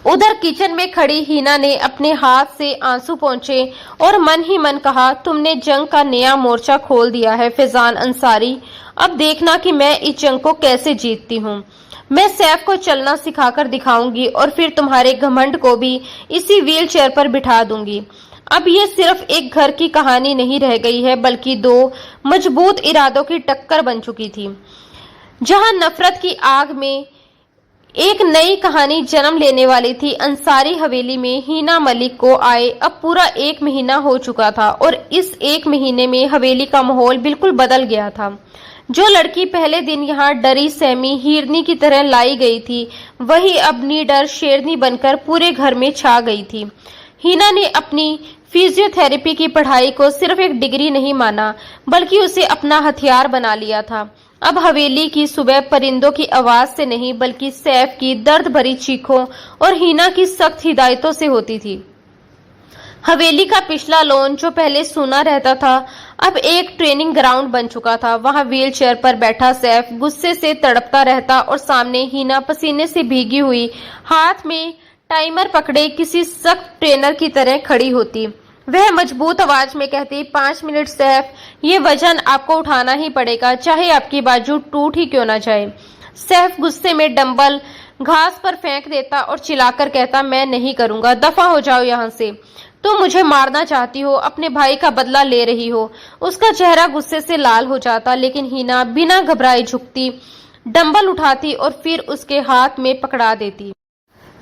उधर किचन में खड़ी हिना ने अपने हाथ से आंसू पोंछे और मन ही मन कहा, तुमने जंग का नया मोर्चा खोल दिया है फैजान अंसारी। अब देखना कि मैं इस जंग को कैसे जीतती हूँ। मैं सैफ को चलना सिखाकर दिखाऊंगी और फिर तुम्हारे घमंड को भी इसी व्हील चेयर पर बिठा दूंगी। अब ये सिर्फ एक घर की कहानी नहीं रह गई है, बल्कि दो मजबूत इरादों की टक्कर बन चुकी थी। जहां नफरत की आग में एक नई कहानी जन्म लेने वाली थी, अंसारी हवेली में हिना मलिक को आए अब पूरा 1 महीना हो चुका था और इस 1 महीने में हवेली का माहौल बिल्कुल बदल गया था। जो लड़की पहले दिन यहाँ डरी सहमी हिरनी की तरह लाई गई थी, वही अब निडर शेरनी बनकर पूरे घर में छा गई थी। हिना ने अपनी फिजियोथेरेपी की पढ़ाई को सिर्फ एक डिग्री नहीं माना, बल्कि उसे अपना हथियार बना लिया था। अब हवेली की सुबह परिंदों की आवाज से नहीं, बल्कि सैफ की दर्द भरी चीखों और हिना की सख्त हिदायतों से होती थी। हवेली का पिछला लॉन जो पहले सूना रहता था, अब एक ट्रेनिंग ग्राउंड बन चुका था। वहां व्हील चेयर पर बैठा सैफ गुस्से से तड़पता रहता और सामने हिना पसीने से भीगी हुई, हाथ में टाइमर पकड़े किसी सख्त ट्रेनर की तरह खड़ी होती। वह मजबूत आवाज में कहती, 5 मिनट सैफ, ये वजन आपको उठाना ही पड़ेगा, चाहे आपकी बाजू टूट ही क्यों ना जाए। सैफ गुस्से में डंबल घास पर फेंक देता और चिल्लाकर कहता, मैं नहीं करूंगा, दफा हो जाओ यहाँ से। तुम मुझे मारना चाहती हो, अपने भाई का बदला ले रही हो। उसका चेहरा गुस्से से लाल हो जाता, लेकिन हिना बिना घबराए झुकती, डंबल उठाती और फिर उसके हाथ में पकड़ा देती।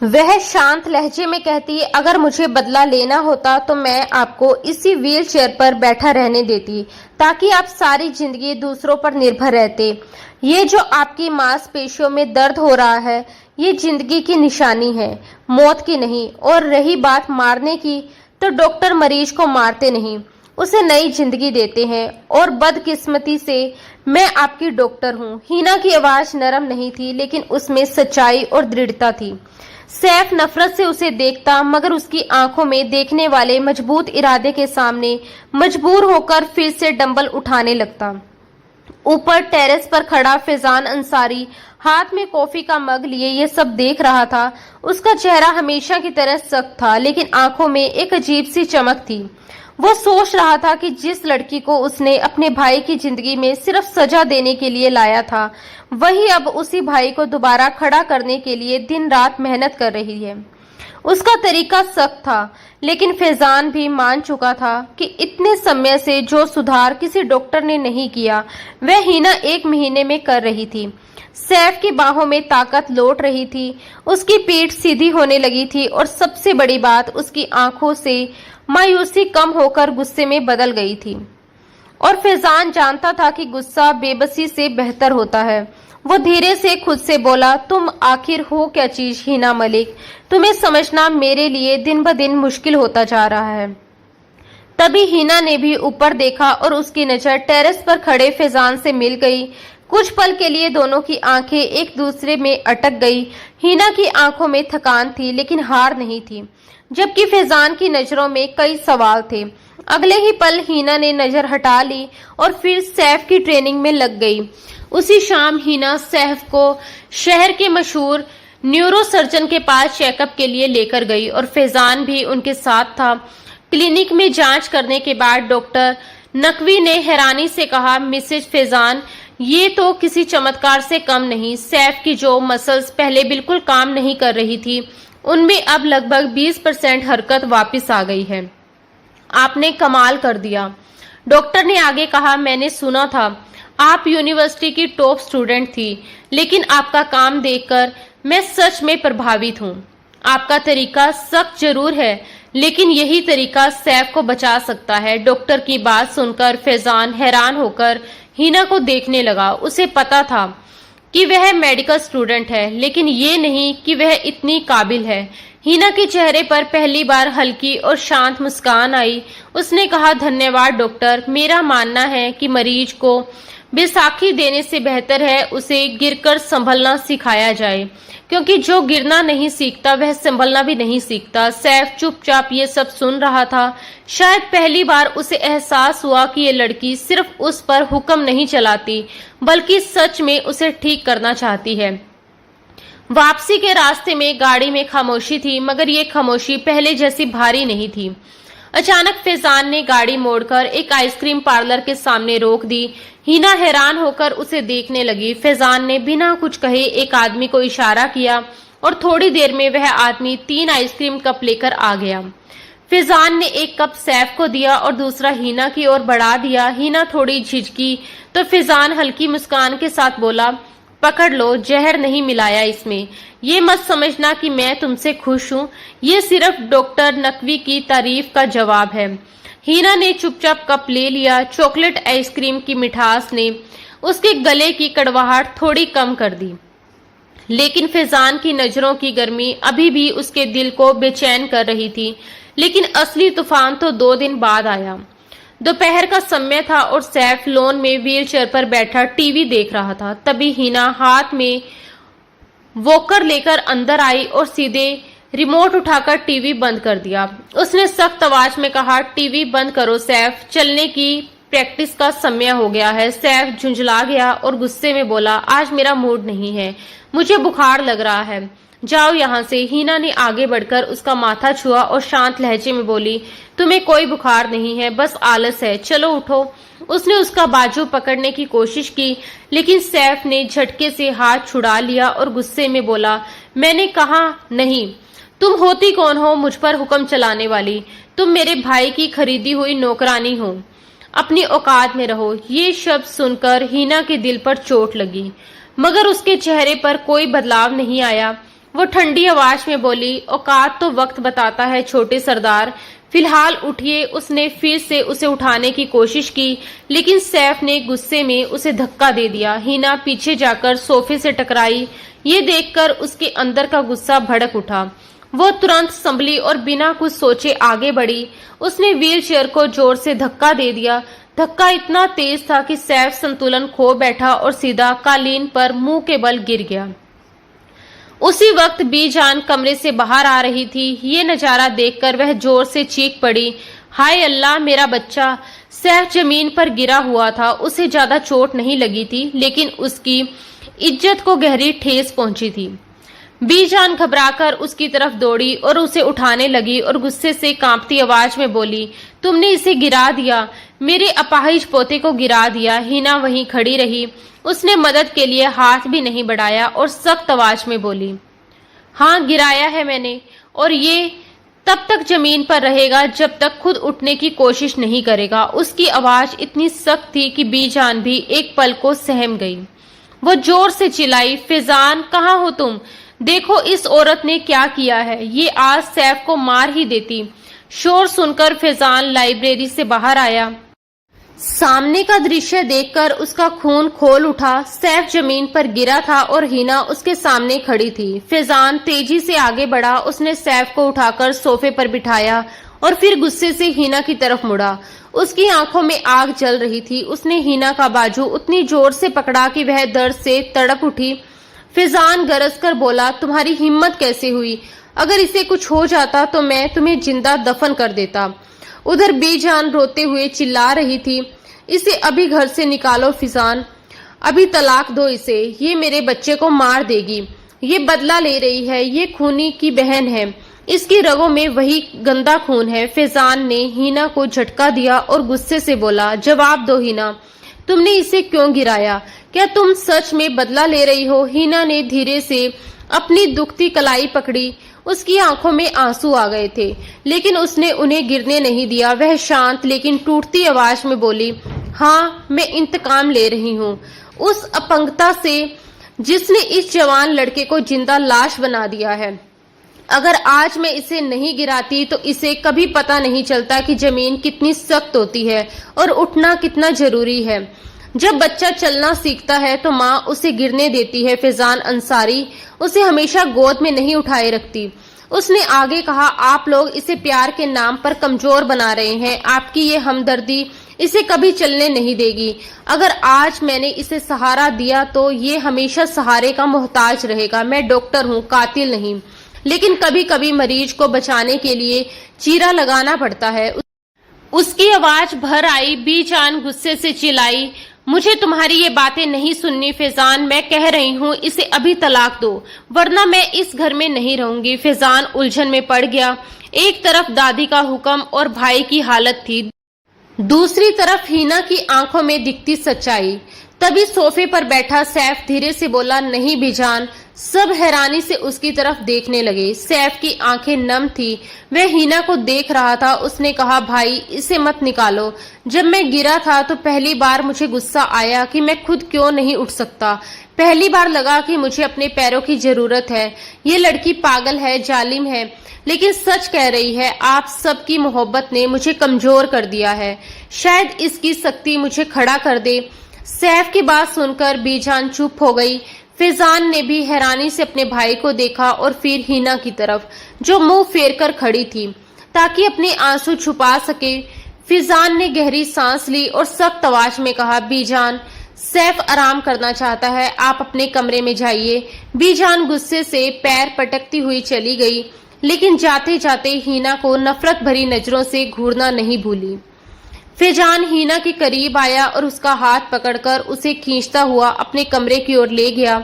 वह शांत लहजे में कहती, अगर मुझे बदला लेना होता तो मैं आपको इसी व्हील चेयर पर बैठा रहने देती, ताकि आप सारी जिंदगी दूसरों पर निर्भर रहते। ये जो आपकी मांसपेशियों में दर्द हो रहा है, ये जिंदगी की निशानी है, मौत की नहीं। और रही बात मारने की, तो डॉक्टर मरीज को मारते नहीं, उसे नई जिंदगी देते हैं। और बदकिस्मती से मैं आपकी डॉक्टर हूँ। हिना की आवाज नरम नहीं थी, लेकिन उसमें सच्चाई और दृढ़ता थी। सैफ नफरत से उसे देखता, मगर उसकी आंखों में देखने वाले मजबूत इरादे के सामने मजबूर होकर फिर से डंबल उठाने लगता। ऊपर टेरेस पर खड़ा फैजान अंसारी हाथ में कॉफी का मग लिए ये सब देख रहा था। उसका चेहरा हमेशा की तरह सख्त था, लेकिन आंखों में एक अजीब सी चमक थी। वो सोच रहा था कि जिस लड़की को उसने अपने भाई की जिंदगी में सिर्फ सजा देने के लिए लाया था, वही अब उसी भाई को दोबारा खड़ा करने के लिए दिन रात मेहनत कर रही है। उसका तरीका सख्त था, लेकिन फैजान भी मान चुका था कि इतने समय से जो सुधार किसी डॉक्टर ने नहीं किया, वह हिना 1 महीने में कर रही थी। सैफ की बाहों में ताकत लौट रही थी, उसकी पीठ सीधी होने लगी थी और सबसे बड़ी बात, उसकी आंखों से मायूसी कम होकर गुस्से में बदल गई थी। और फैजान जानता था कि गुस्सा बेबसी से बेहतर होता है। वो धीरे से खुद से बोला, तुम आखिर हो क्या चीज हिना मलिक? तुम्हें समझना मेरे लिए दिन ब दिन मुश्किल होता जा रहा है। तभी हिना ने भी ऊपर देखा और उसकी नजर टेरेस पर खड़े फैजान से मिल गई। कुछ पल के लिए दोनों की आंखें एक दूसरे में अटक गई। हिना की आंखों में थकान थी, लेकिन हार नहीं थी, जबकि फैजान की नजरों में कई सवाल थे। अगले ही पल हिना ने नजर हटा ली और फिर सैफ की ट्रेनिंग में लग गई। उसी शाम हिना सैफ को शहर के मशहूर न्यूरोसर्जन के पास चेकअप के लिए लेकर गई और फैजान भी उनके साथ था। क्लिनिक में जांच करने के बाद डॉक्टर नकवी ने हैरानी से कहा, मिसेज फैजान, ये तो किसी चमत्कार से कम नहीं। सैफ की जो मसल्स पहले बिल्कुल काम नहीं कर रही थी, उनमें अब लगभग 20% हरकत वापस आ गई है। आपने कमाल कर दिया। डॉक्टर ने आगे कहा, मैंने सुना था आप यूनिवर्सिटी की टॉप स्टूडेंट थी, लेकिन आपका काम देखकर मैं सच में प्रभावित हूँ। आपका तरीका सख्त जरूर है, लेकिन यही तरीका सैफ को बचा सकता है। डॉक्टर की बात सुनकर फैजान हैरान होकर हिना को देखने लगा। उसे पता था कि वह मेडिकल स्टूडेंट है, लेकिन ये नहीं कि वह इतनी काबिल है। हिना के चेहरे पर पहली बार हल्की और शांत मुस्कान आई। उसने कहा, धन्यवाद डॉक्टर। मेरा मानना है कि मरीज को बैसाखी देने से बेहतर है उसे गिरकर संभलना सिखाया जाए, क्योंकि जो गिरना नहीं सीखता वह संभलना भी नहीं सीखता। सैफ चुपचाप ये सब सुन रहा था। शायद पहली बार उसे एहसास हुआ कि ये लड़की सिर्फ उस पर हुक्म नहीं चलाती, बल्कि सच में उसे ठीक करना चाहती है। वापसी के रास्ते में गाड़ी में खामोशी थी, मगर ये खामोशी पहले जैसी भारी नहीं थी। अचानक फैजान ने गाड़ी मोड़कर एक आइसक्रीम पार्लर के सामने रोक दी। हिना हैरान होकर उसे देखने लगी। फैजान ने बिना कुछ कहे एक आदमी को इशारा किया और थोड़ी देर में वह आदमी 3 आइसक्रीम कप लेकर आ गया। फिजान ने एक कप सैफ को दिया और दूसरा हिना की ओर बढ़ा दिया। हिना थोड़ी झिझकी तो फिजान हल्की मुस्कान के साथ बोला, पकड़ लो, जहर नहीं मिलाया इसमें। ये मत समझना कि मैं तुमसे खुश हूँ, ये सिर्फ डॉक्टर नकवी की तारीफ का जवाब है। हिना ने चुपचाप कप ले लिया। चॉकलेट आइसक्रीम की मिठास ने उसके गले की कड़वाहट थोड़ी कम कर दी, लेकिन फिजान की नजरों की गर्मी अभी भी उसके दिल को बेचैन कर रही थी। लेकिन असली तूफान तो 2 दिन बाद आया। दोपहर का समय था और सैफ लॉन में व्हीलचेयर पर बैठा टीवी देख रहा था। तभी हिना हाथ में वॉकर लेकर अंदर आई और सीधे रिमोट उठाकर टीवी बंद कर दिया। उसने सख्त आवाज में कहा, टीवी बंद करो सैफ, चलने की प्रैक्टिस का समय हो गया है। सैफ झुंझला गया और गुस्से में बोला, आज मेरा मूड नहीं है, मुझे बुखार लग रहा है, जाओ यहाँ से। हिना ने आगे बढ़कर उसका माथा छुआ और शांत लहजे में बोली, तुम्हें कोई बुखार नहीं है, बस आलस है, चलो उठो। उसने उसका बाजू पकड़ने की कोशिश की, लेकिन सैफ ने झटके से हाथ छुड़ा लिया और गुस्से में बोला, मैंने कहा नहीं, तुम होती कौन हो मुझ पर हुक्म चलाने वाली? तुम मेरे भाई की खरीदी हुई नौकरानी हो, अपनी औकात में रहो। ये शब्द सुनकर हिना के दिल पर चोट लगी, मगर उसके चेहरे पर कोई बदलाव नहीं आया। वो ठंडी आवाज में बोली, औकात तो वक्त बताता है छोटे सरदार, फिलहाल उठिए। उसने फिर से उसे उठाने की कोशिश की, लेकिन सैफ ने गुस्से में उसे धक्का दे दिया। हिना पीछे जाकर सोफे से टकराई। ये देखकर उसके अंदर का गुस्सा भड़क उठा। वो तुरंत संभली और बिना कुछ सोचे आगे बढ़ी। उसने व्हीलचेयर को जोर से धक्का दे दिया। धक्का इतना तेज था कि सैफ संतुलन खो बैठा और सीधा कालीन पर मुंह के बल गिर गया। उसी वक्त बीजान कमरे से बाहर आ रही थी। ये नजारा देखकर वह जोर से चीख पड़ी, हाय अल्लाह, मेरा बच्चा। सैफ जमीन पर गिरा हुआ था। उसे ज्यादा चोट नहीं लगी थी, लेकिन उसकी इज्जत को गहरी ठेस पहुंची थी। बीजान घबराकर उसकी तरफ दौड़ी और उसे उठाने लगी और गुस्से से कांपती आवाज में बोली, तुमने इसे गिरा दिया, मेरे अपाहिज पोते को गिरा दिया। हिना वहीं खड़ी रही। उसने मदद के लिए हाथ भी नहीं बढ़ाया और सख्त आवाज में बोली, हाँ गिराया है मैंने, और ये तब तक जमीन पर रहेगा जब तक खुद उठने की कोशिश नहीं करेगा। उसकी आवाज इतनी सख्त थी कि बीजान भी एक पल को सहम गई। वो जोर से चिल्लाई, फिजान कहाँ हो तुम? देखो इस औरत ने क्या किया है, ये आज सैफ को मार ही देती। शोर सुनकर फिजान लाइब्रेरी से बाहर आया। सामने का दृश्य देखकर उसका खून खोल उठा। सैफ जमीन पर गिरा था और हिना उसके सामने खड़ी थी। फिजान तेजी से आगे बढ़ा। उसने सैफ को उठाकर सोफे पर बिठाया और फिर गुस्से से हिना की तरफ मुड़ा। उसकी आंखों में आग जल रही थी। उसने हिना का बाजू उतनी जोर से पकड़ा कि वह दर्द से तड़प उठी। फिजान गरज कर बोला, तुम्हारी हिम्मत कैसे हुई? अगर इसे कुछ हो जाता तो मैं तुम्हें जिंदा दफन कर देता। उधर बीजान रोते हुए चिल्ला रही थी, इसे अभी घर से निकालो फिजान, अभी तलाक दो इसे, ये मेरे बच्चे को मार देगी, ये बदला ले रही है, ये खूनी की बहन है, इसकी रगों में वही गंदा खून है। फिजान ने हिना को झटका दिया और गुस्से से बोला, जवाब दो हिना, तुमने इसे क्यों गिराया? क्या तुम सच में बदला ले रही हो? हिना ने धीरे से अपनी दुखती कलाई पकड़ी। उसकी आंखों में आंसू आ गए थे, लेकिन उसने उन्हें गिरने नहीं दिया। वह शांत लेकिन टूटती आवाज में बोली, हाँ मैं इंतकाम ले रही हूँ उस अपंगता से जिसने इस जवान लड़के को जिंदा लाश बना दिया है। अगर आज मैं इसे नहीं गिराती तो इसे कभी पता नहीं चलता कि जमीन कितनी सख्त होती है और उठना कितना जरूरी है। जब बच्चा चलना सीखता है तो माँ उसे गिरने देती है। फिजान अंसारी उसे हमेशा गोद में नहीं उठाए रखती। उसने आगे कहा, आप लोग इसे प्यार के नाम पर कमजोर बना रहे हैं। आपकी ये हमदर्दी इसे कभी चलने नहीं देगी। अगर आज मैंने इसे सहारा दिया तो ये हमेशा सहारे का मोहताज रहेगा। मैं डॉक्टर हूँ, कातिल नहीं, लेकिन कभी कभी मरीज को बचाने के लिए चीरा लगाना पड़ता है। उसकी आवाज भर आई। बीजान गुस्से से चिल्लाई, मुझे तुम्हारी ये बातें नहीं सुननी फिजान, मैं कह रही हूँ इसे अभी तलाक दो, वरना मैं इस घर में नहीं रहूंगी। फिजान उलझन में पड़ गया। एक तरफ दादी का हुक्म और भाई की हालत थी, दूसरी तरफ हिना की आंखों में दिखती सच्चाई। तभी सोफे पर बैठा सैफ धीरे से बोला, नहीं बीजान, सब हैरानी से उसकी तरफ देखने लगे। सैफ की आंखें नम थी, वह हीना को देख रहा था। उसने कहा, भाई इसे मत निकालो। जब मैं गिरा था तो पहली बार मुझे गुस्सा आया कि मैं खुद क्यों नहीं उठ सकता। पहली बार लगा कि मुझे अपने पैरों की जरूरत है। ये लड़की पागल है, जालिम है, लेकिन सच कह रही है। आप सबकी मोहब्बत ने मुझे कमजोर कर दिया है। शायद इसकी शक्ति मुझे खड़ा कर दे। सैफ की बात सुनकर बीजान चुप हो गई। फिजान ने भी हैरानी से अपने भाई को देखा और फिर हीना की तरफ, जो मुंह फेर कर खड़ी थी ताकि अपने आंसू छुपा सके। फिजान ने गहरी सांस ली और सख्त आवाज में कहा, बीजान, सैफ आराम करना चाहता है, आप अपने कमरे में जाइए। बीजान गुस्से से पैर पटकती हुई चली गई, लेकिन जाते जाते हीना को नफरत भरी नजरों से घूरना नहीं भूली। फिजान हीना के करीब आया और उसका हाथ पकड़कर उसे खींचता हुआ अपने कमरे की ओर ले गया।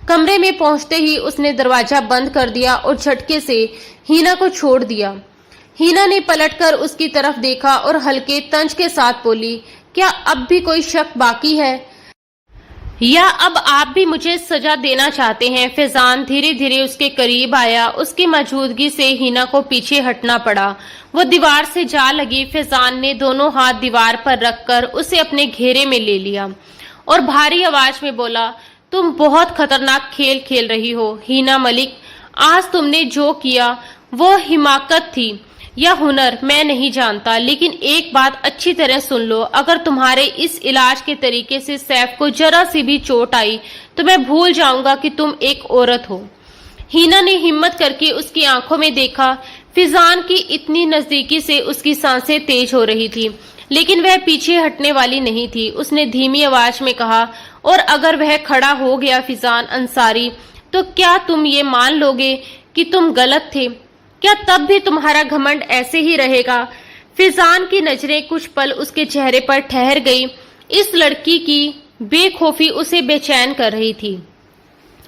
कमरे में पहुंचते ही उसने दरवाजा बंद कर दिया और झटके से हीना को छोड़ दिया। हीना ने पलटकर उसकी तरफ देखा और हल्के तंज के साथ बोली, क्या अब भी कोई शक बाकी है या अब आप भी मुझे सजा देना चाहते हैं? फिजान धीरे धीरे उसके करीब आया। उसकी मौजूदगी से हीना को पीछे हटना पड़ा। वो दीवार से जा लगी। फिजान ने दोनों हाथ दीवार पर रखकर उसे अपने घेरे में ले लिया और भारी आवाज में बोला, तुम बहुत खतरनाक खेल खेल रही हो हीना मलिक। आज तुमने जो किया वो हिमाकत थी या हुनर मैं नहीं जानता, लेकिन एक बात अच्छी तरह सुन लो। अगर तुम्हारे इस इलाज के तरीके से सैफ को जरा सी भी चोट आई तो मैं भूल जाऊंगा कि तुम एक औरत हो। हीना ने हिम्मत करके उसकी आंखों में देखा। फिजान की इतनी नजदीकी से उसकी सांसें तेज हो रही थी, लेकिन वह पीछे हटने वाली नहीं थी। उसने धीमी आवाज में कहा, और अगर वह खड़ा हो गया फिजान अंसारी, तो क्या तुम ये मान लोगे कि तुम गलत थे? क्या तब भी तुम्हारा घमंड ऐसे ही रहेगा? फिजान की नजरें कुछ पल उसके चेहरे पर ठहर गई। इस लड़की की बेखौफी उसे बेचैन कर रही थी।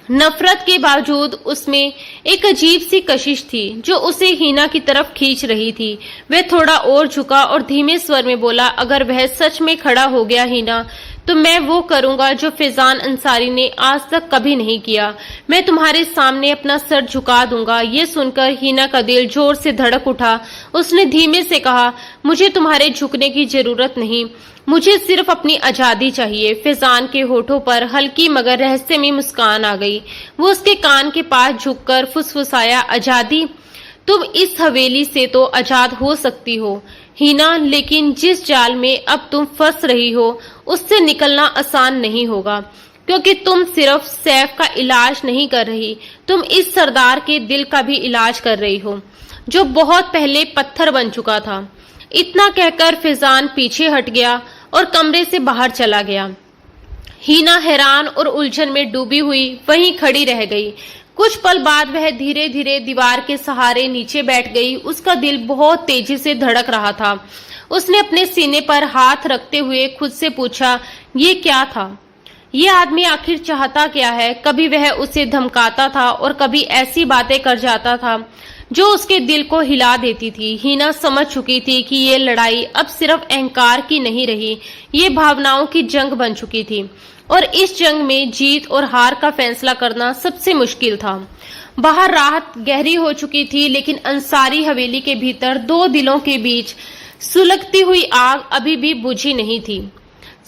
नफरत के बावजूद उसमें एक अजीब सी कशिश थी जो उसे हीना की तरफ खींच रही थी। वह थोड़ा और झुका और धीमे स्वर में बोला, अगर वह सच में खड़ा हो गया हीना, तो मैं वो करूंगा जो फिजान अंसारी ने आज तक कभी नहीं किया। मैं तुम्हारे सामने अपना सर झुका दूंगा। ये सुनकर हीना का दिल जोर से धड़क उठा। उसने धीमे से कहा, मुझे तुम्हारे झुकने की जरूरत नहीं, मुझे सिर्फ अपनी आजादी चाहिए। फिजान के होठों पर हल्की मगर रहस्यमयी मुस्कान आ गई। वो उसके कान के पास झुककर फुसफुसाया, आजादी? तुम इस हवेली से तो आजाद हो सकती हो हीना, लेकिन जिस जाल में अब तुम फंस रही हो उससे निकलना आसान नहीं होगा, क्योंकि तुम सिर्फ सैफ का इलाज नहीं कर रही, तुम इस सरदार के दिल का भी इलाज कर रही हो, जो बहुत पहले पत्थर बन चुका था। इतना कहकर फिजान पीछे हट गया और कमरे से बाहर चला गया। हीना हैरान और उलझन में डूबी हुई वहीं खड़ी रह गई। कुछ पल बाद वह धीरे धीरे दीवार के सहारे नीचे बैठ गई। उसका दिल बहुत तेजी से धड़क रहा था। उसने अपने सीने पर हाथ रखते हुए खुद से पूछा, ये क्या था? ये आदमी आखिर चाहता क्या है? कभी वह उसे धमकाता था और कभी ऐसी बातें कर जाता था जो उसके दिल को हिला देती थी। हीना समझ चुकी थी कि ये लड़ाई अब सिर्फ अहंकार की नहीं रही, ये भावनाओं की जंग बन चुकी थी और इस जंग में जीत और हार का फैसला करना सबसे मुश्किल था। बाहर रात गहरी हो चुकी थी, लेकिन अंसारी हवेली के भीतर दो दिलों के बीच सुलगती हुई आग अभी भी बुझी नहीं थी।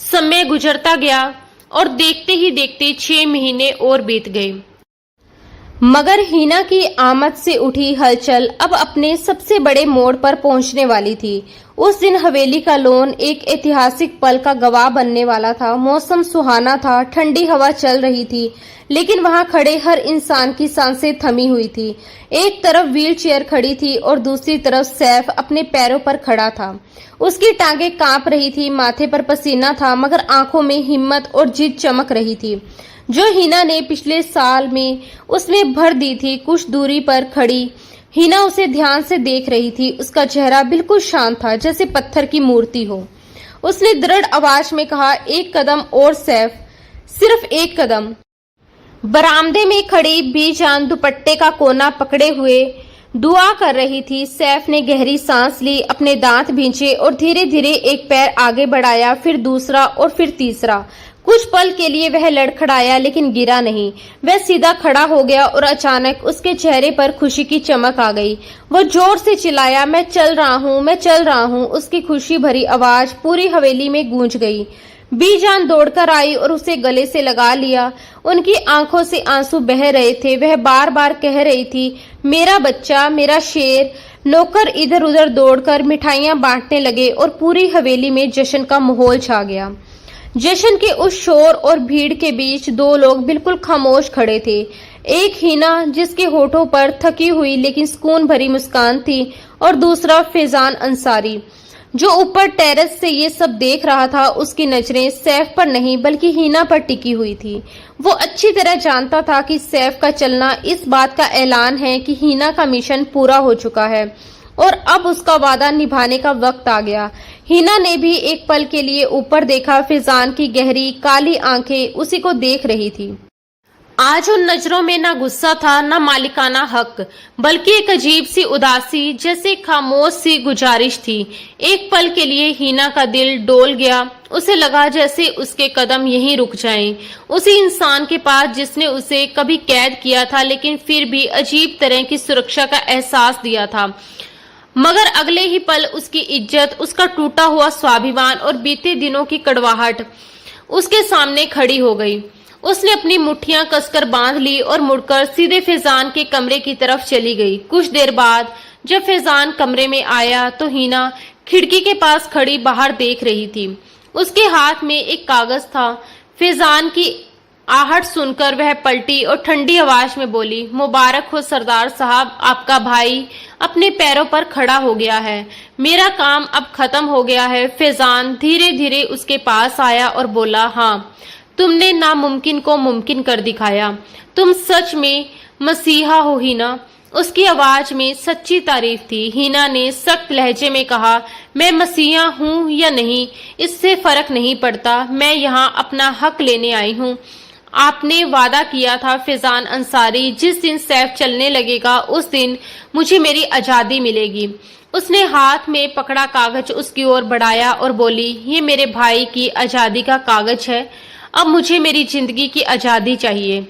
समय गुजरता गया और देखते ही देखते 6 महीने और बीत गए, मगर हीना की आमद से उठी हलचल अब अपने सबसे बड़े मोड़ पर पहुंचने वाली थी। उस दिन हवेली का लॉन एक ऐतिहासिक पल का गवाह बनने वाला था। मौसम सुहाना था, ठंडी हवा चल रही थी, लेकिन वहां खड़े हर इंसान की सांसें थमी हुई थी। एक तरफ व्हील चेयर खड़ी थी और दूसरी तरफ सैफ अपने पैरों पर खड़ा था। उसकी टांगें कांप रही थी, माथे पर पसीना था, मगर आंखों में हिम्मत और जिद चमक रही थी, जो हीना ने पिछले साल में उसमें भर दी थी। कुछ दूरी पर खड़ी हीना उसे ध्यान से देख रही थी। उसका चेहरा बिल्कुल शांत था, जैसे पत्थर की मूर्ति हो। उसने दृढ़ आवाज में कहा, एक कदम और सैफ, सिर्फ एक कदम। बरामदे में खड़ी बीजान दुपट्टे का कोना पकड़े हुए दुआ कर रही थी। सैफ ने गहरी सांस ली, अपने दांत भींचे और धीरे धीरे एक पैर आगे बढ़ाया, फिर दूसरा और फिर तीसरा। कुछ पल के लिए वह लड़खड़ाया लेकिन गिरा नहीं। वह सीधा खड़ा हो गया और अचानक उसके चेहरे पर खुशी की चमक आ गई। वो जोर से चिल्लाया, मैं चल रहा हूँ, मैं चल रहा हूँ। उसकी खुशी भरी आवाज पूरी हवेली में गूंज गई। बीजान दौड़कर आई और उसे गले से लगा लिया। उनकी आंखों से आंसू बह रहे थे। वह बार बार कह रही थी, मेरा बच्चा, मेरा शेर। नौकर इधर उधर दौड़कर मिठाइयां बांटने लगे और पूरी हवेली में जश्न का माहौल छा गया। जश्न के उस शोर और भीड़ के बीच दो लोग बिल्कुल खामोश खड़े थे। एक हिना, जिसके होठों पर थकी हुई लेकिन सुकून भरी मुस्कान थी, और दूसरा फैजान अंसारी, जो ऊपर टेरेस से ये सब देख रहा था। उसकी नजरें सैफ पर नहीं बल्कि हिना पर टिकी हुई थी। वो अच्छी तरह जानता था कि सैफ का चलना इस बात का ऐलान है कि हिना का मिशन पूरा हो चुका है और अब उसका वादा निभाने का वक्त आ गया। हिना ने भी एक पल के लिए ऊपर देखा। फैजान की गहरी काली आंखें उसी को देख रही थी। आज उन नजरों में ना गुस्सा था, ना मालिकाना हक, बल्कि एक अजीब सी उदासी, जैसे खामोश सी गुजारिश थी। एक पल के लिए हिना का दिल डोल गया। उसे लगा जैसे उसके कदम यहीं रुक जाएं। उसी इंसान के पास जिसने उसे कभी कैद किया था लेकिन फिर भी अजीब तरह की सुरक्षा का एहसास दिया था। मगर अगले ही पल उसकी इज्जत, उसका टूटा हुआ स्वाभिमान और बीते दिनों की कड़वाहट उसके सामने खड़ी हो गई। उसने अपनी मुट्ठियां कसकर बांध ली और मुड़कर सीधे फैजान के कमरे की तरफ चली गई। कुछ देर बाद जब फैजान कमरे में आया तो हिना खिड़की के पास खड़ी बाहर देख रही थी। उसके हाथ में एक कागज था। फैजान की आहट सुनकर वह पलटी और ठंडी आवाज में बोली, मुबारक हो सरदार साहब, आपका भाई अपने पैरों पर खड़ा हो गया है। मेरा काम अब खत्म हो गया है। फैजान धीरे धीरे उसके पास आया और बोला, हाँ, तुमने नामुमकिन को मुमकिन कर दिखाया। तुम सच में मसीहा हो हिना। उसकी आवाज में सच्ची तारीफ थी। हिना ने सख्त लहजे में कहा, मैं मसीहा हूँ या नहीं, इससे फर्क नहीं पड़ता। मैं यहाँ अपना हक लेने आई हूँ। आपने वादा किया था फैजान अंसारी, जिस दिन सैफ चलने लगेगा उस दिन मुझे मेरी आजादी मिलेगी। उसने हाथ में पकड़ा कागज उसकी ओर बढ़ाया और बोली, ये मेरे भाई की आजादी का कागज है। अब मुझे मेरी जिंदगी की आजादी चाहिए।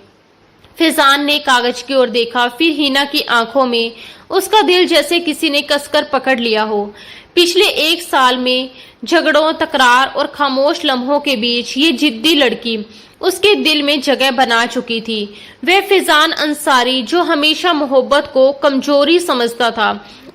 फैजान ने कागज की ओर देखा, फिर हिना की आंखों में उसका दिल जैसे किसी ने कसकर पकड़ लिया हो। पिछले एक साल में झगड़ों, तकरार और खामोश लम्हों के बीच ये जिद्दी लड़की उसके दिल में जगह बना चुकी थी। वह फैजान अंसारी, जो हमेशा मोहब्बत को कमजोरी समझता था,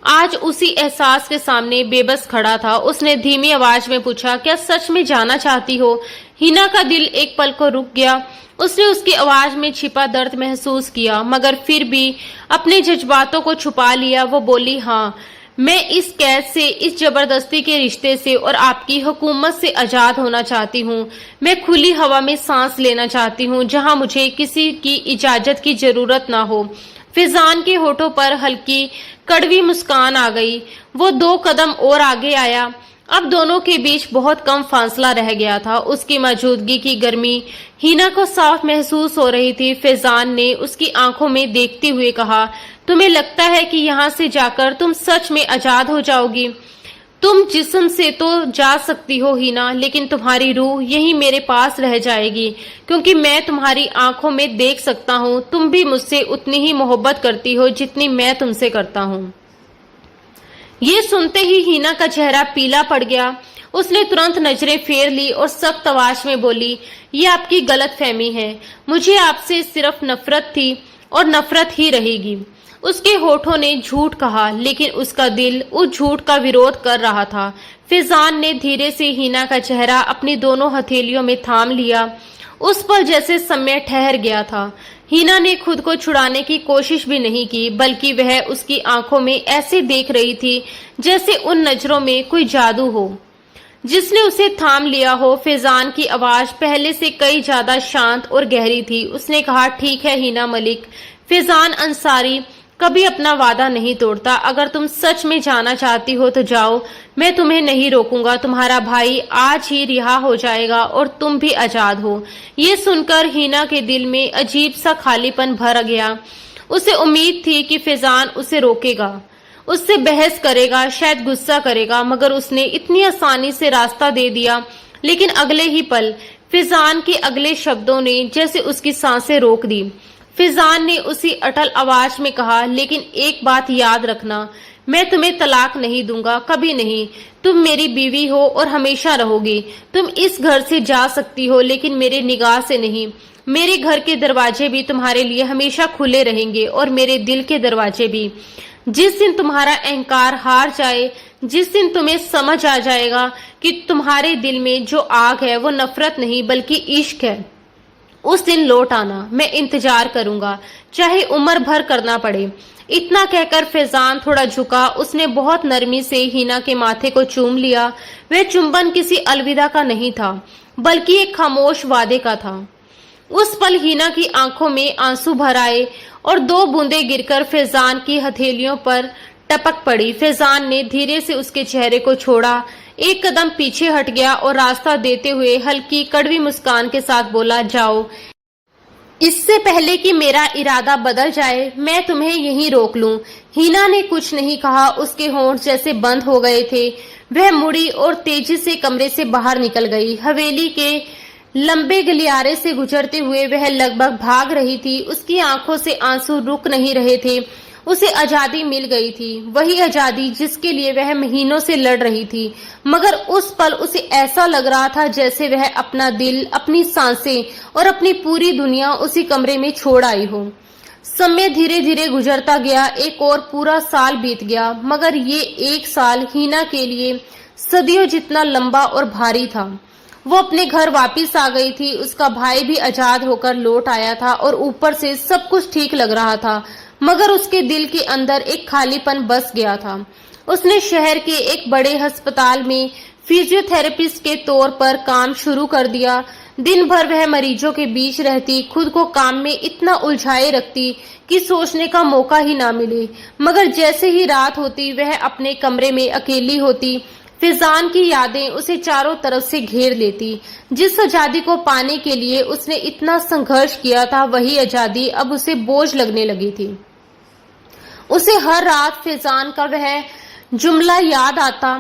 आज उसी एहसास के सामने बेबस खड़ा था। उसने धीमी आवाज में पूछा, क्या सच में जाना चाहती हो? हिना का दिल एक पल को रुक गया। उसने उसकी आवाज में छिपा दर्द महसूस किया, मगर फिर भी अपने जज्बातों को छुपा लिया। वो बोली, हाँ, मैं इस कैद से, इस जबरदस्ती के रिश्ते से और आपकी हुकूमत से आजाद होना चाहती हूँ। मैं खुली हवा में सांस लेना चाहती हूँ, जहाँ मुझे किसी की इजाजत की जरूरत ना हो। फैजान के होठों पर हल्की कड़वी मुस्कान आ गई। वो 2 कदम और आगे आया। अब दोनों के बीच बहुत कम फासला रह गया था। उसकी मौजूदगी की गर्मी हिना को साफ महसूस हो रही थी। फैजान ने उसकी आंखों में देखते हुए कहा, तुम्हें लगता है कि यहाँ से जाकर तुम सच में आजाद हो जाओगी? तुम जिस्म से तो जा सकती हो हिना, लेकिन तुम्हारी रूह यहीं मेरे पास रह जाएगी, क्योंकि मैं तुम्हारी आंखों में देख सकता हूँ तुम भी मुझसे उतनी ही मोहब्बत करती हो जितनी मैं तुमसे करता हूँ। ये सुनते ही हिना का चेहरा पीला पड़ गया। उसने तुरंत नजरें फेर ली और सख्त आवाज में बोली, ये आपकी गलतफहमी है। मुझे आपसे सिर्फ नफरत थी और नफरत ही रहेगी। उसके होठों ने झूठ कहा, लेकिन उसका दिल उस झूठ का विरोध कर रहा था। फैजान ने धीरे से हिना का चेहरा अपनी दोनों हथेलियों में थाम लिया। उस पर जैसे समय ठहर गया था। हिना ने खुद को छुड़ाने की कोशिश भी नहीं की, बल्कि वह उसकी आंखों में ऐसे देख रही थी जैसे उन नजरों में कोई जादू हो जिसने उसे थाम लिया हो। फैजान की आवाज पहले से कई ज्यादा शांत और गहरी थी। उसने कहा, ठीक है हिना मलिक, फैजान अंसारी कभी अपना वादा नहीं तोड़ता। अगर तुम सच में जाना चाहती हो तो जाओ, मैं तुम्हें नहीं रोकूंगा। तुम्हारा भाई आज ही रिहा हो जाएगा और तुम भी आजाद हो। ये सुनकर हिना के दिल में अजीब सा खालीपन भर गया। उसे उम्मीद थी कि फैजान उसे रोकेगा, उससे बहस करेगा, शायद गुस्सा करेगा, मगर उसने इतनी आसानी से रास्ता दे दिया। लेकिन अगले ही पल फिजान के अगले शब्दों ने जैसे उसकी सांसें रोक दी। फिजान ने उसी अटल आवाज में कहा, लेकिन एक बात याद रखना, मैं तुम्हें तलाक नहीं दूंगा, कभी नहीं। तुम मेरी बीवी हो और हमेशा रहोगी। तुम इस घर से जा सकती हो, लेकिन मेरे निगाह से नहीं। मेरे घर के दरवाजे भी तुम्हारे लिए हमेशा खुले रहेंगे और मेरे दिल के दरवाजे भी। जिस दिन तुम्हारा अहंकार हार जाए, जिस दिन तुम्हें समझ आ जाएगा कि तुम्हारे दिल में जो आग है वो नफरत नहीं बल्कि इश्क है, उस दिन लौट आना। मैं इंतजार करूंगा, चाहे उम्र भर करना पड़े। इतना कहकर फैजान थोड़ा झुका। उसने बहुत नरमी से हिना के माथे को चूम लिया। वह चुंबन किसी अलविदा का नहीं था, बल्कि एक खामोश वादे का था। उस पल हिना की आंखों में आंसू भर आए और 2 बूंदें गिरकर फैजान की हथेलियों पर टपक पड़ी। फैजान ने धीरे से उसके चेहरे को छोड़ा, एक कदम पीछे हट गया और रास्ता देते हुए हल्की कड़वी मुस्कान के साथ बोला, जाओ। इससे पहले कि मेरा इरादा बदल जाए, मैं तुम्हें यहीं रोक लूं। हिना ने कुछ नहीं कहा। उसके होंठ जैसे बंद हो गए थे। वह मुड़ी और तेजी से कमरे से बाहर निकल गई। हवेली के लंबे गलियारे से गुजरते हुए वह लगभग भाग रही थी। उसकी आंखों से आंसू रुक नहीं रहे थे। उसे आजादी मिल गई थी, वही आजादी जिसके लिए वह महीनों से लड़ रही थी। मगर उस पल उसे ऐसा लग रहा था जैसे वह अपना दिल, अपनी सांसें और अपनी पूरी दुनिया उसी कमरे में छोड़ आई हो। समय धीरे धीरे गुजरता गया। एक और पूरा साल बीत गया, मगर ये एक साल हिना के लिए सदियों जितना लंबा और भारी था। वो अपने घर वापस आ गई थी। उसका भाई भी आजाद होकर लौट आया था और ऊपर से सब कुछ ठीक लग रहा था, मगर उसके दिल के अंदर एक खालीपन बस गया था। उसने शहर के एक बड़े अस्पताल में फिजियोथेरेपिस्ट के तौर पर काम शुरू कर दिया। दिन भर वह मरीजों के बीच रहती, खुद को काम में इतना उलझाए रखती कि सोचने का मौका ही ना मिले। मगर जैसे ही रात होती, वह अपने कमरे में अकेली होती। फिजान की यादें उसे चारों तरफ से घेर लेती। जिस आजादी को पाने के लिए उसने इतना संघर्ष किया था, वही आजादी अब उसे बोझ लगने लगी थी। उसे हर रात फैजान का वह जुमला याद आता,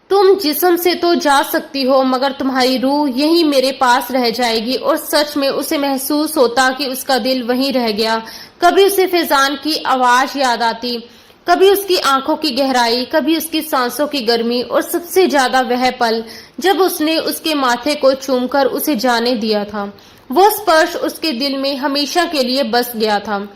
तुम जिस्म से तो जा सकती हो, मगर तुम्हारी रूह यहीं मेरे पास रह जाएगी। और सच में उसे महसूस होता कि उसका दिल वहीं रह गया। कभी उसे फैजान की आवाज याद आती, कभी उसकी आंखों की गहराई, कभी उसकी सांसों की गर्मी, और सबसे ज्यादा वह पल जब उसने उसके माथे को चूमकर उसे जाने दिया था। वो स्पर्श उसके दिल में हमेशा के लिए बस गया था।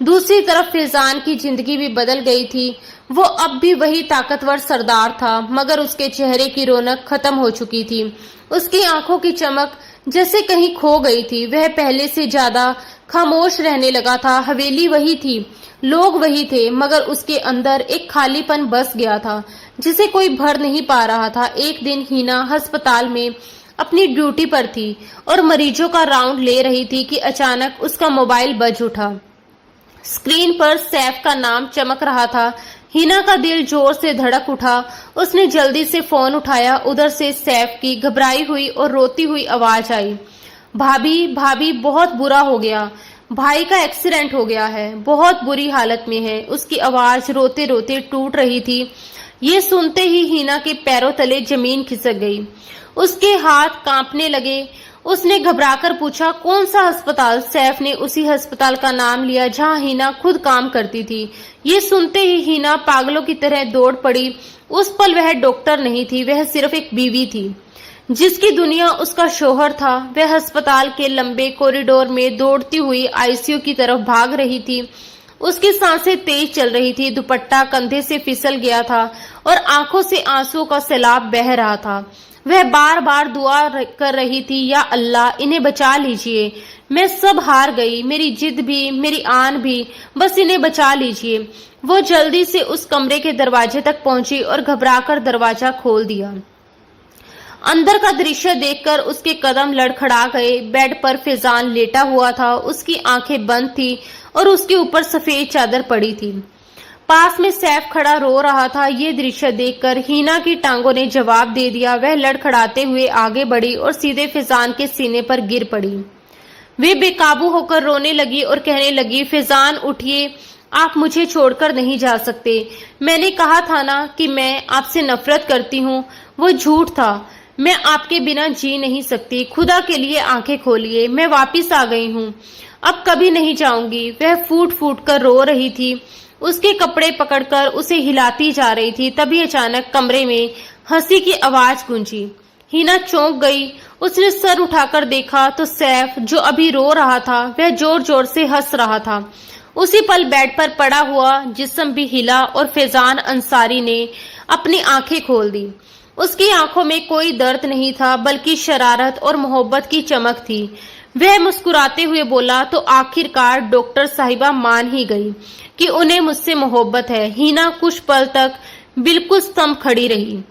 दूसरी तरफ फैजान की जिंदगी भी बदल गई थी। वो अब भी वही ताकतवर सरदार था, मगर उसके चेहरे की रौनक खत्म हो चुकी थी। उसकी आंखों की चमक जैसे कहीं खो गई थी। वह पहले से ज्यादा खामोश रहने लगा था। हवेली वही थी, लोग वही थे, मगर उसके अंदर एक खालीपन बस गया था जिसे कोई भर नहीं पा रहा था। एक दिन हिना अस्पताल में अपनी ड्यूटी पर थी और मरीजों का राउंड ले रही थी कि अचानक उसका मोबाइल बज उठा। स्क्रीन पर सैफ का नाम चमक रहा था। हिना का दिल जोर से धड़क उठा। उसने जल्दी से फोन उठाया। उधर से सैफ की घबराई हुई और रोती हुई आवाज आई, भाभी भाभी, बहुत बुरा हो गया, भाई का एक्सीडेंट हो गया है, बहुत बुरी हालत में है। उसकी आवाज रोते रोते टूट रही थी। ये सुनते ही हिना के पैरों तले जमीन खिसक गई। उसके हाथ कांपने लगे। उसने घबराकर पूछा, कौन सा अस्पताल? सैफ ने उसी अस्पताल का नाम लिया जहां हिना खुद काम करती थी। ये सुनते ही हिना पागलों की तरह दौड़ पड़ी। उस पल वह डॉक्टर नहीं थी, वह सिर्फ एक बीवी थी जिसकी दुनिया उसका शौहर था। वह अस्पताल के लंबे कॉरिडोर में दौड़ती हुई आईसीयू की तरफ भाग रही थी। उसकी सांसें तेज चल रही थी। दुपट्टा कंधे से फिसल गया था और आंखों से आंसुओं का सैलाब बह रहा था। वह बार बार दुआ कर रही थी, या अल्लाह, इन्हें बचा लीजिए, मैं सब हार गई, मेरी जिद भी, मेरी आन भी, बस इन्हें बचा लीजिए। वो जल्दी से उस कमरे के दरवाजे तक पहुंची और घबराकर दरवाजा खोल दिया। अंदर का दृश्य देखकर उसके कदम लड़खड़ा गए। बेड पर फैजान लेटा हुआ था। उसकी आंखें बंद थी और उसके ऊपर सफेद चादर पड़ी थी। पास में सैफ खड़ा रो रहा था। ये दृश्य देखकर हिना की टांगों ने जवाब दे दिया। वह लड़खड़ाते हुए आगे बढ़ी और सीधे फैजान के सीने पर गिर पड़ी। वे बेकाबू होकर रोने लगी और कहने लगी, फैजान उठिए, आप मुझे छोड़कर नहीं जा सकते। मैंने कहा था ना कि मैं आपसे नफरत करती हूँ, वो झूठ था। मैं आपके बिना जी नहीं सकती। खुदा के लिए आंखें खोलिए, मैं वापिस आ गई हूँ, अब कभी नहीं जाऊंगी। वह फूट फूट कर रो रही थी, उसके कपड़े पकड़कर उसे हिलाती जा रही थी। तभी अचानक कमरे में हंसी की आवाज गूंजी। हिना चौंक गई। उसने सर उठाकर देखा तो सैफ, जो अभी रो रहा था, वह जोर जोर से हंस रहा था। उसी पल बेड पर पड़ा हुआ जिस्म भी हिला और फैजान अंसारी ने अपनी आंखें खोल दी। उसकी आंखों में कोई दर्द नहीं था, बल्कि शरारत और मोहब्बत की चमक थी। वह मुस्कुराते हुए बोला, तो आखिरकार डॉक्टर साहिबा मान ही गई कि उन्हें मुझसे मोहब्बत है। हिना कुछ पल तक बिल्कुल स्तंभ खड़ी रही।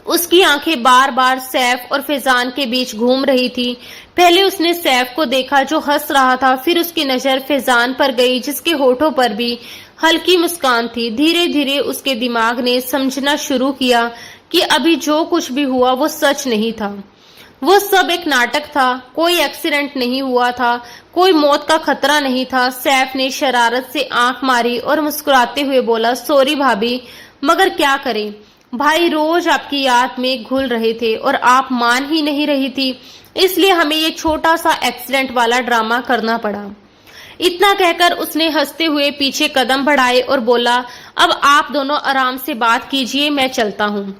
उसकी आंखें बार बार सैफ और फैजान के बीच घूम रही थी। पहले उसने सैफ को देखा जो हंस रहा था, फिर उसकी नजर फैजान पर गई जिसके होठों पर भी हल्की मुस्कान थी। धीरे धीरे उसके दिमाग ने समझना शुरू किया कि अभी जो कुछ भी हुआ वो सच नहीं था, वो सब एक नाटक था। कोई एक्सीडेंट नहीं हुआ था, कोई मौत का खतरा नहीं था। सैफ ने शरारत से आंख मारी और मुस्कुराते हुए बोला, सॉरी भाभी, मगर क्या करें, भाई रोज आपकी याद में घुल रहे थे और आप मान ही नहीं रही थी, इसलिए हमें ये छोटा सा एक्सीडेंट वाला ड्रामा करना पड़ा। इतना कहकर उसने हंसते हुए पीछे कदम बढ़ाए और बोला, अब आप दोनों आराम से बात कीजिए, मैं चलता हूँ।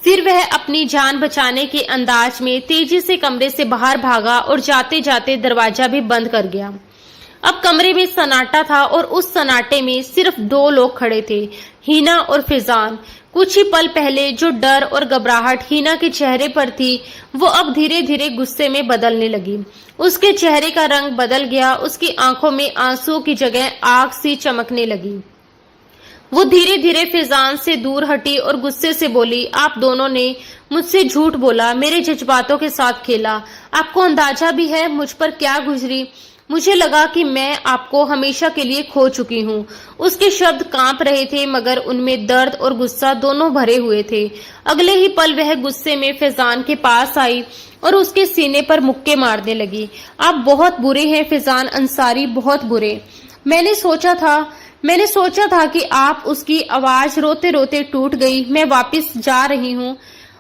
फिर वह अपनी जान बचाने के अंदाज में तेजी से कमरे से बाहर भागा और जाते जाते दरवाजा भी बंद कर गया। अब कमरे में सन्नाटा था और उस सन्नाटे में सिर्फ दो लोग खड़े थे, हिना और फैजान। कुछ ही पल पहले जो डर और घबराहट हिना के चेहरे पर थी, वो अब धीरे धीरे गुस्से में बदलने लगी। उसके चेहरे का रंग बदल गया, उसकी आंखों में आंसुओं की जगह आग सी चमकने लगी। वो धीरे धीरे फैजान से दूर हटी और गुस्से से बोली, आप दोनों ने मुझसे झूठ बोला, मेरे जज्बातों के साथ खेला। आपको अंदाजा भी है मुझ पर क्या गुजरी। मुझे लगा कि मैं आपको हमेशा के लिए खो चुकी हूँ। उसके शब्द कांप रहे थे, मगर उनमें दर्द और गुस्सा दोनों भरे हुए थे। अगले ही पल वह गुस्से में फैजान के पास आई और उसके सीने पर मुक्के मारने लगी। आप बहुत बुरे हैं फैजान अंसारी, बहुत बुरे। मैंने सोचा था कि आप। उसकी आवाज रोते रोते टूट गई। मैं वापस जा रही हूँ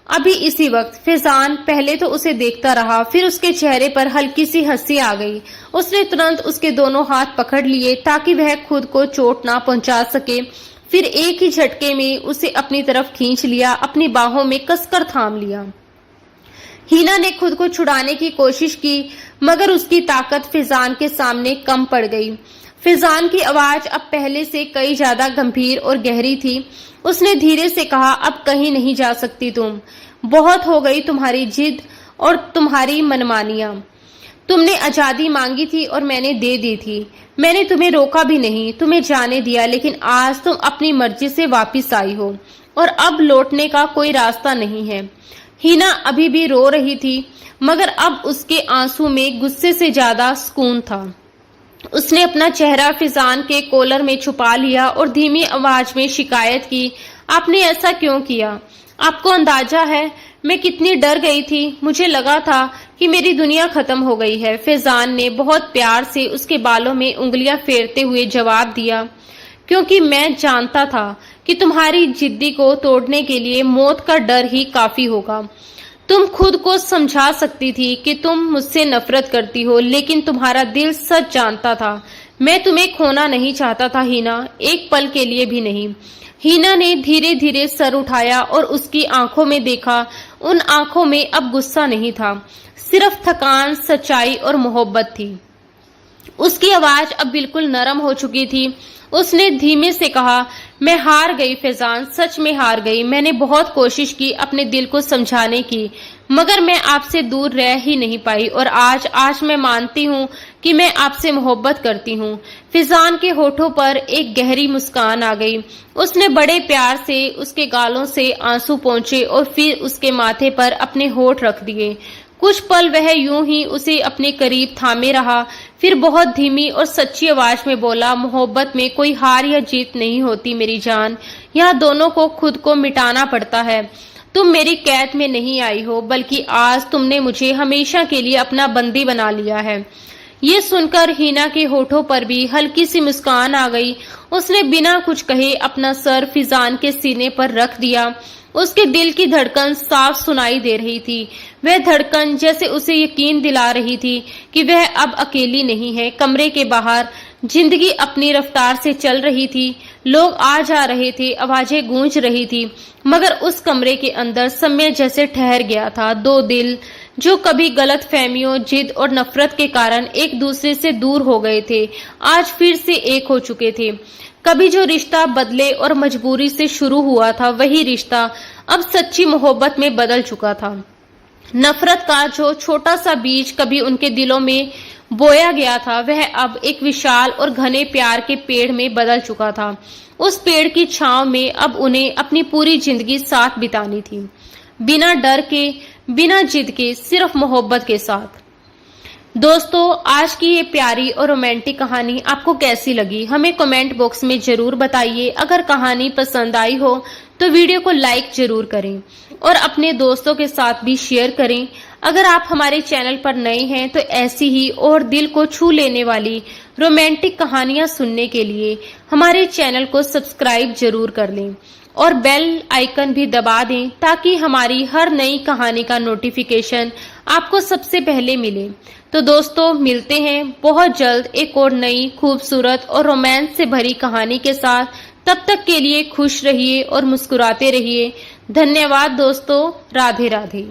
अभी इसी वक्त। फैजान पहले तो उसे देखता रहा, फिर उसके चेहरे पर हल्की सी हंसी आ गई। उसने तुरंत उसके दोनों हाथ पकड़ लिए ताकि वह खुद को चोट ना पहुंचा सके। फिर एक ही झटके में उसे अपनी तरफ खींच लिया, अपनी बाहों में कसकर थाम लिया। हिना ने खुद को छुड़ाने की कोशिश की, मगर उसकी ताकत फैजान के सामने कम पड़ गई। फैजान की आवाज अब पहले से कई ज्यादा गंभीर और गहरी थी। उसने धीरे से कहा, अब कहीं नहीं जा सकती तुम। बहुत हो गई तुम्हारी जिद और तुम्हारी मनमानियां। तुमने आजादी मांगी थी और मैंने दे दी थी। मैंने तुम्हें रोका भी नहीं, तुम्हें जाने दिया, लेकिन आज तुम अपनी मर्जी से वापस आई हो और अब लौटने का कोई रास्ता नहीं है। हिना अभी भी रो रही थी, मगर अब उसके आंसू में गुस्से से ज्यादा सुकून था। उसने अपना चेहरा फैजान के कॉलर में छुपा लिया और धीमी आवाज में शिकायत की, आपने ऐसा क्यों किया? आपको अंदाजा है मैं कितनी डर गई थी। मुझे लगा था कि मेरी दुनिया खत्म हो गई है। फैजान ने बहुत प्यार से उसके बालों में उंगलियां फेरते हुए जवाब दिया, क्योंकि मैं जानता था कि तुम्हारी जिद्दी को तोड़ने के लिए मौत का डर ही काफी होगा। तुम खुद को समझा सकती थी कि तुम मुझसे नफरत करती हो, लेकिन तुम्हारा दिल सच जानता था। मैं तुम्हें खोना नहीं चाहता था हिना, एक पल के लिए भी नहीं। हिना ने धीरे धीरे सर उठाया और उसकी आंखों में देखा। उन आंखों में अब गुस्सा नहीं था, सिर्फ थकान, सच्चाई और मोहब्बत थी। उसकी आवाज अब बिल्कुल नरम हो चुकी थी। उसने धीमे से कहा, मैं हार गई फैजान, सच में हार गई। मैंने बहुत कोशिश की अपने दिल को समझाने की, मगर मैं आपसे दूर रह ही नहीं पाई और आज मैं मानती हूँ कि मैं आपसे मोहब्बत करती हूँ। फैजान के होठों पर एक गहरी मुस्कान आ गई। उसने बड़े प्यार से उसके गालों से आंसू पोंछे और फिर उसके माथे पर अपने होठ रख दिए। कुछ पल वह यूं ही उसे अपने करीब थामे रहा, फिर बहुत धीमी और सच्ची आवाज में बोला, मोहब्बत में कोई हार या जीत नहीं होती मेरी जान, यहाँ दोनों को खुद को मिटाना पड़ता है। तुम मेरी कैद में नहीं आई हो, बल्कि आज तुमने मुझे हमेशा के लिए अपना बंदी बना लिया है। ये सुनकर हिना के होठों पर भी हल्की सी मुस्कान आ गई। उसने बिना कुछ कहे अपना सर फिजान के सीने पर रख दिया। उसके दिल की धड़कन साफ सुनाई दे रही थी। वह धड़कन जैसे उसे यकीन दिला रही थी कि वह अब अकेली नहीं है। कमरे के बाहर जिंदगी अपनी रफ्तार से चल रही थी। लोग आ जा रहे थे, आवाजें गूंज रही थी, मगर उस कमरे के अंदर समय जैसे ठहर गया था। दो दिल जो कभी गलत फहमियों, जिद और नफरत के कारण एक दूसरे से दूर हो गए थे, आज फिर से एक हो चुके थे। कभी जो रिश्ता बदले और मजबूरी से शुरू हुआ था, वही रिश्ता अब सच्ची मोहब्बत में बदल चुका था। नफरत का जो छोटा सा बीज कभी उनके दिलों में बोया गया था, वह अब एक विशाल और घने प्यार के पेड़ में बदल चुका था। उस पेड़ की छांव में अब उन्हें अपनी पूरी जिंदगी साथ बितानी थी, बिना डर के, बिना जिद के, सिर्फ मोहब्बत के साथ। दोस्तों, आज की ये प्यारी और रोमांटिक कहानी आपको कैसी लगी, हमें कमेंट बॉक्स में जरूर बताइए। अगर कहानी पसंद आई हो तो वीडियो को लाइक जरूर करें और अपने दोस्तों के साथ भी शेयर करें। अगर आप हमारे चैनल पर नए हैं तो ऐसी ही और दिल को छू लेने वाली रोमांटिक कहानियां सुनने के लिए हमारे चैनल को सब्सक्राइब जरूर कर लें और बेल आइकन भी दबा दें, ताकि हमारी हर नई कहानी का नोटिफिकेशन आपको सबसे पहले मिले। तो दोस्तों, मिलते हैं बहुत जल्द एक और नई खूबसूरत और रोमांस से भरी कहानी के साथ। तब तक के लिए खुश रहिए और मुस्कुराते रहिए। धन्यवाद दोस्तों। राधे राधे।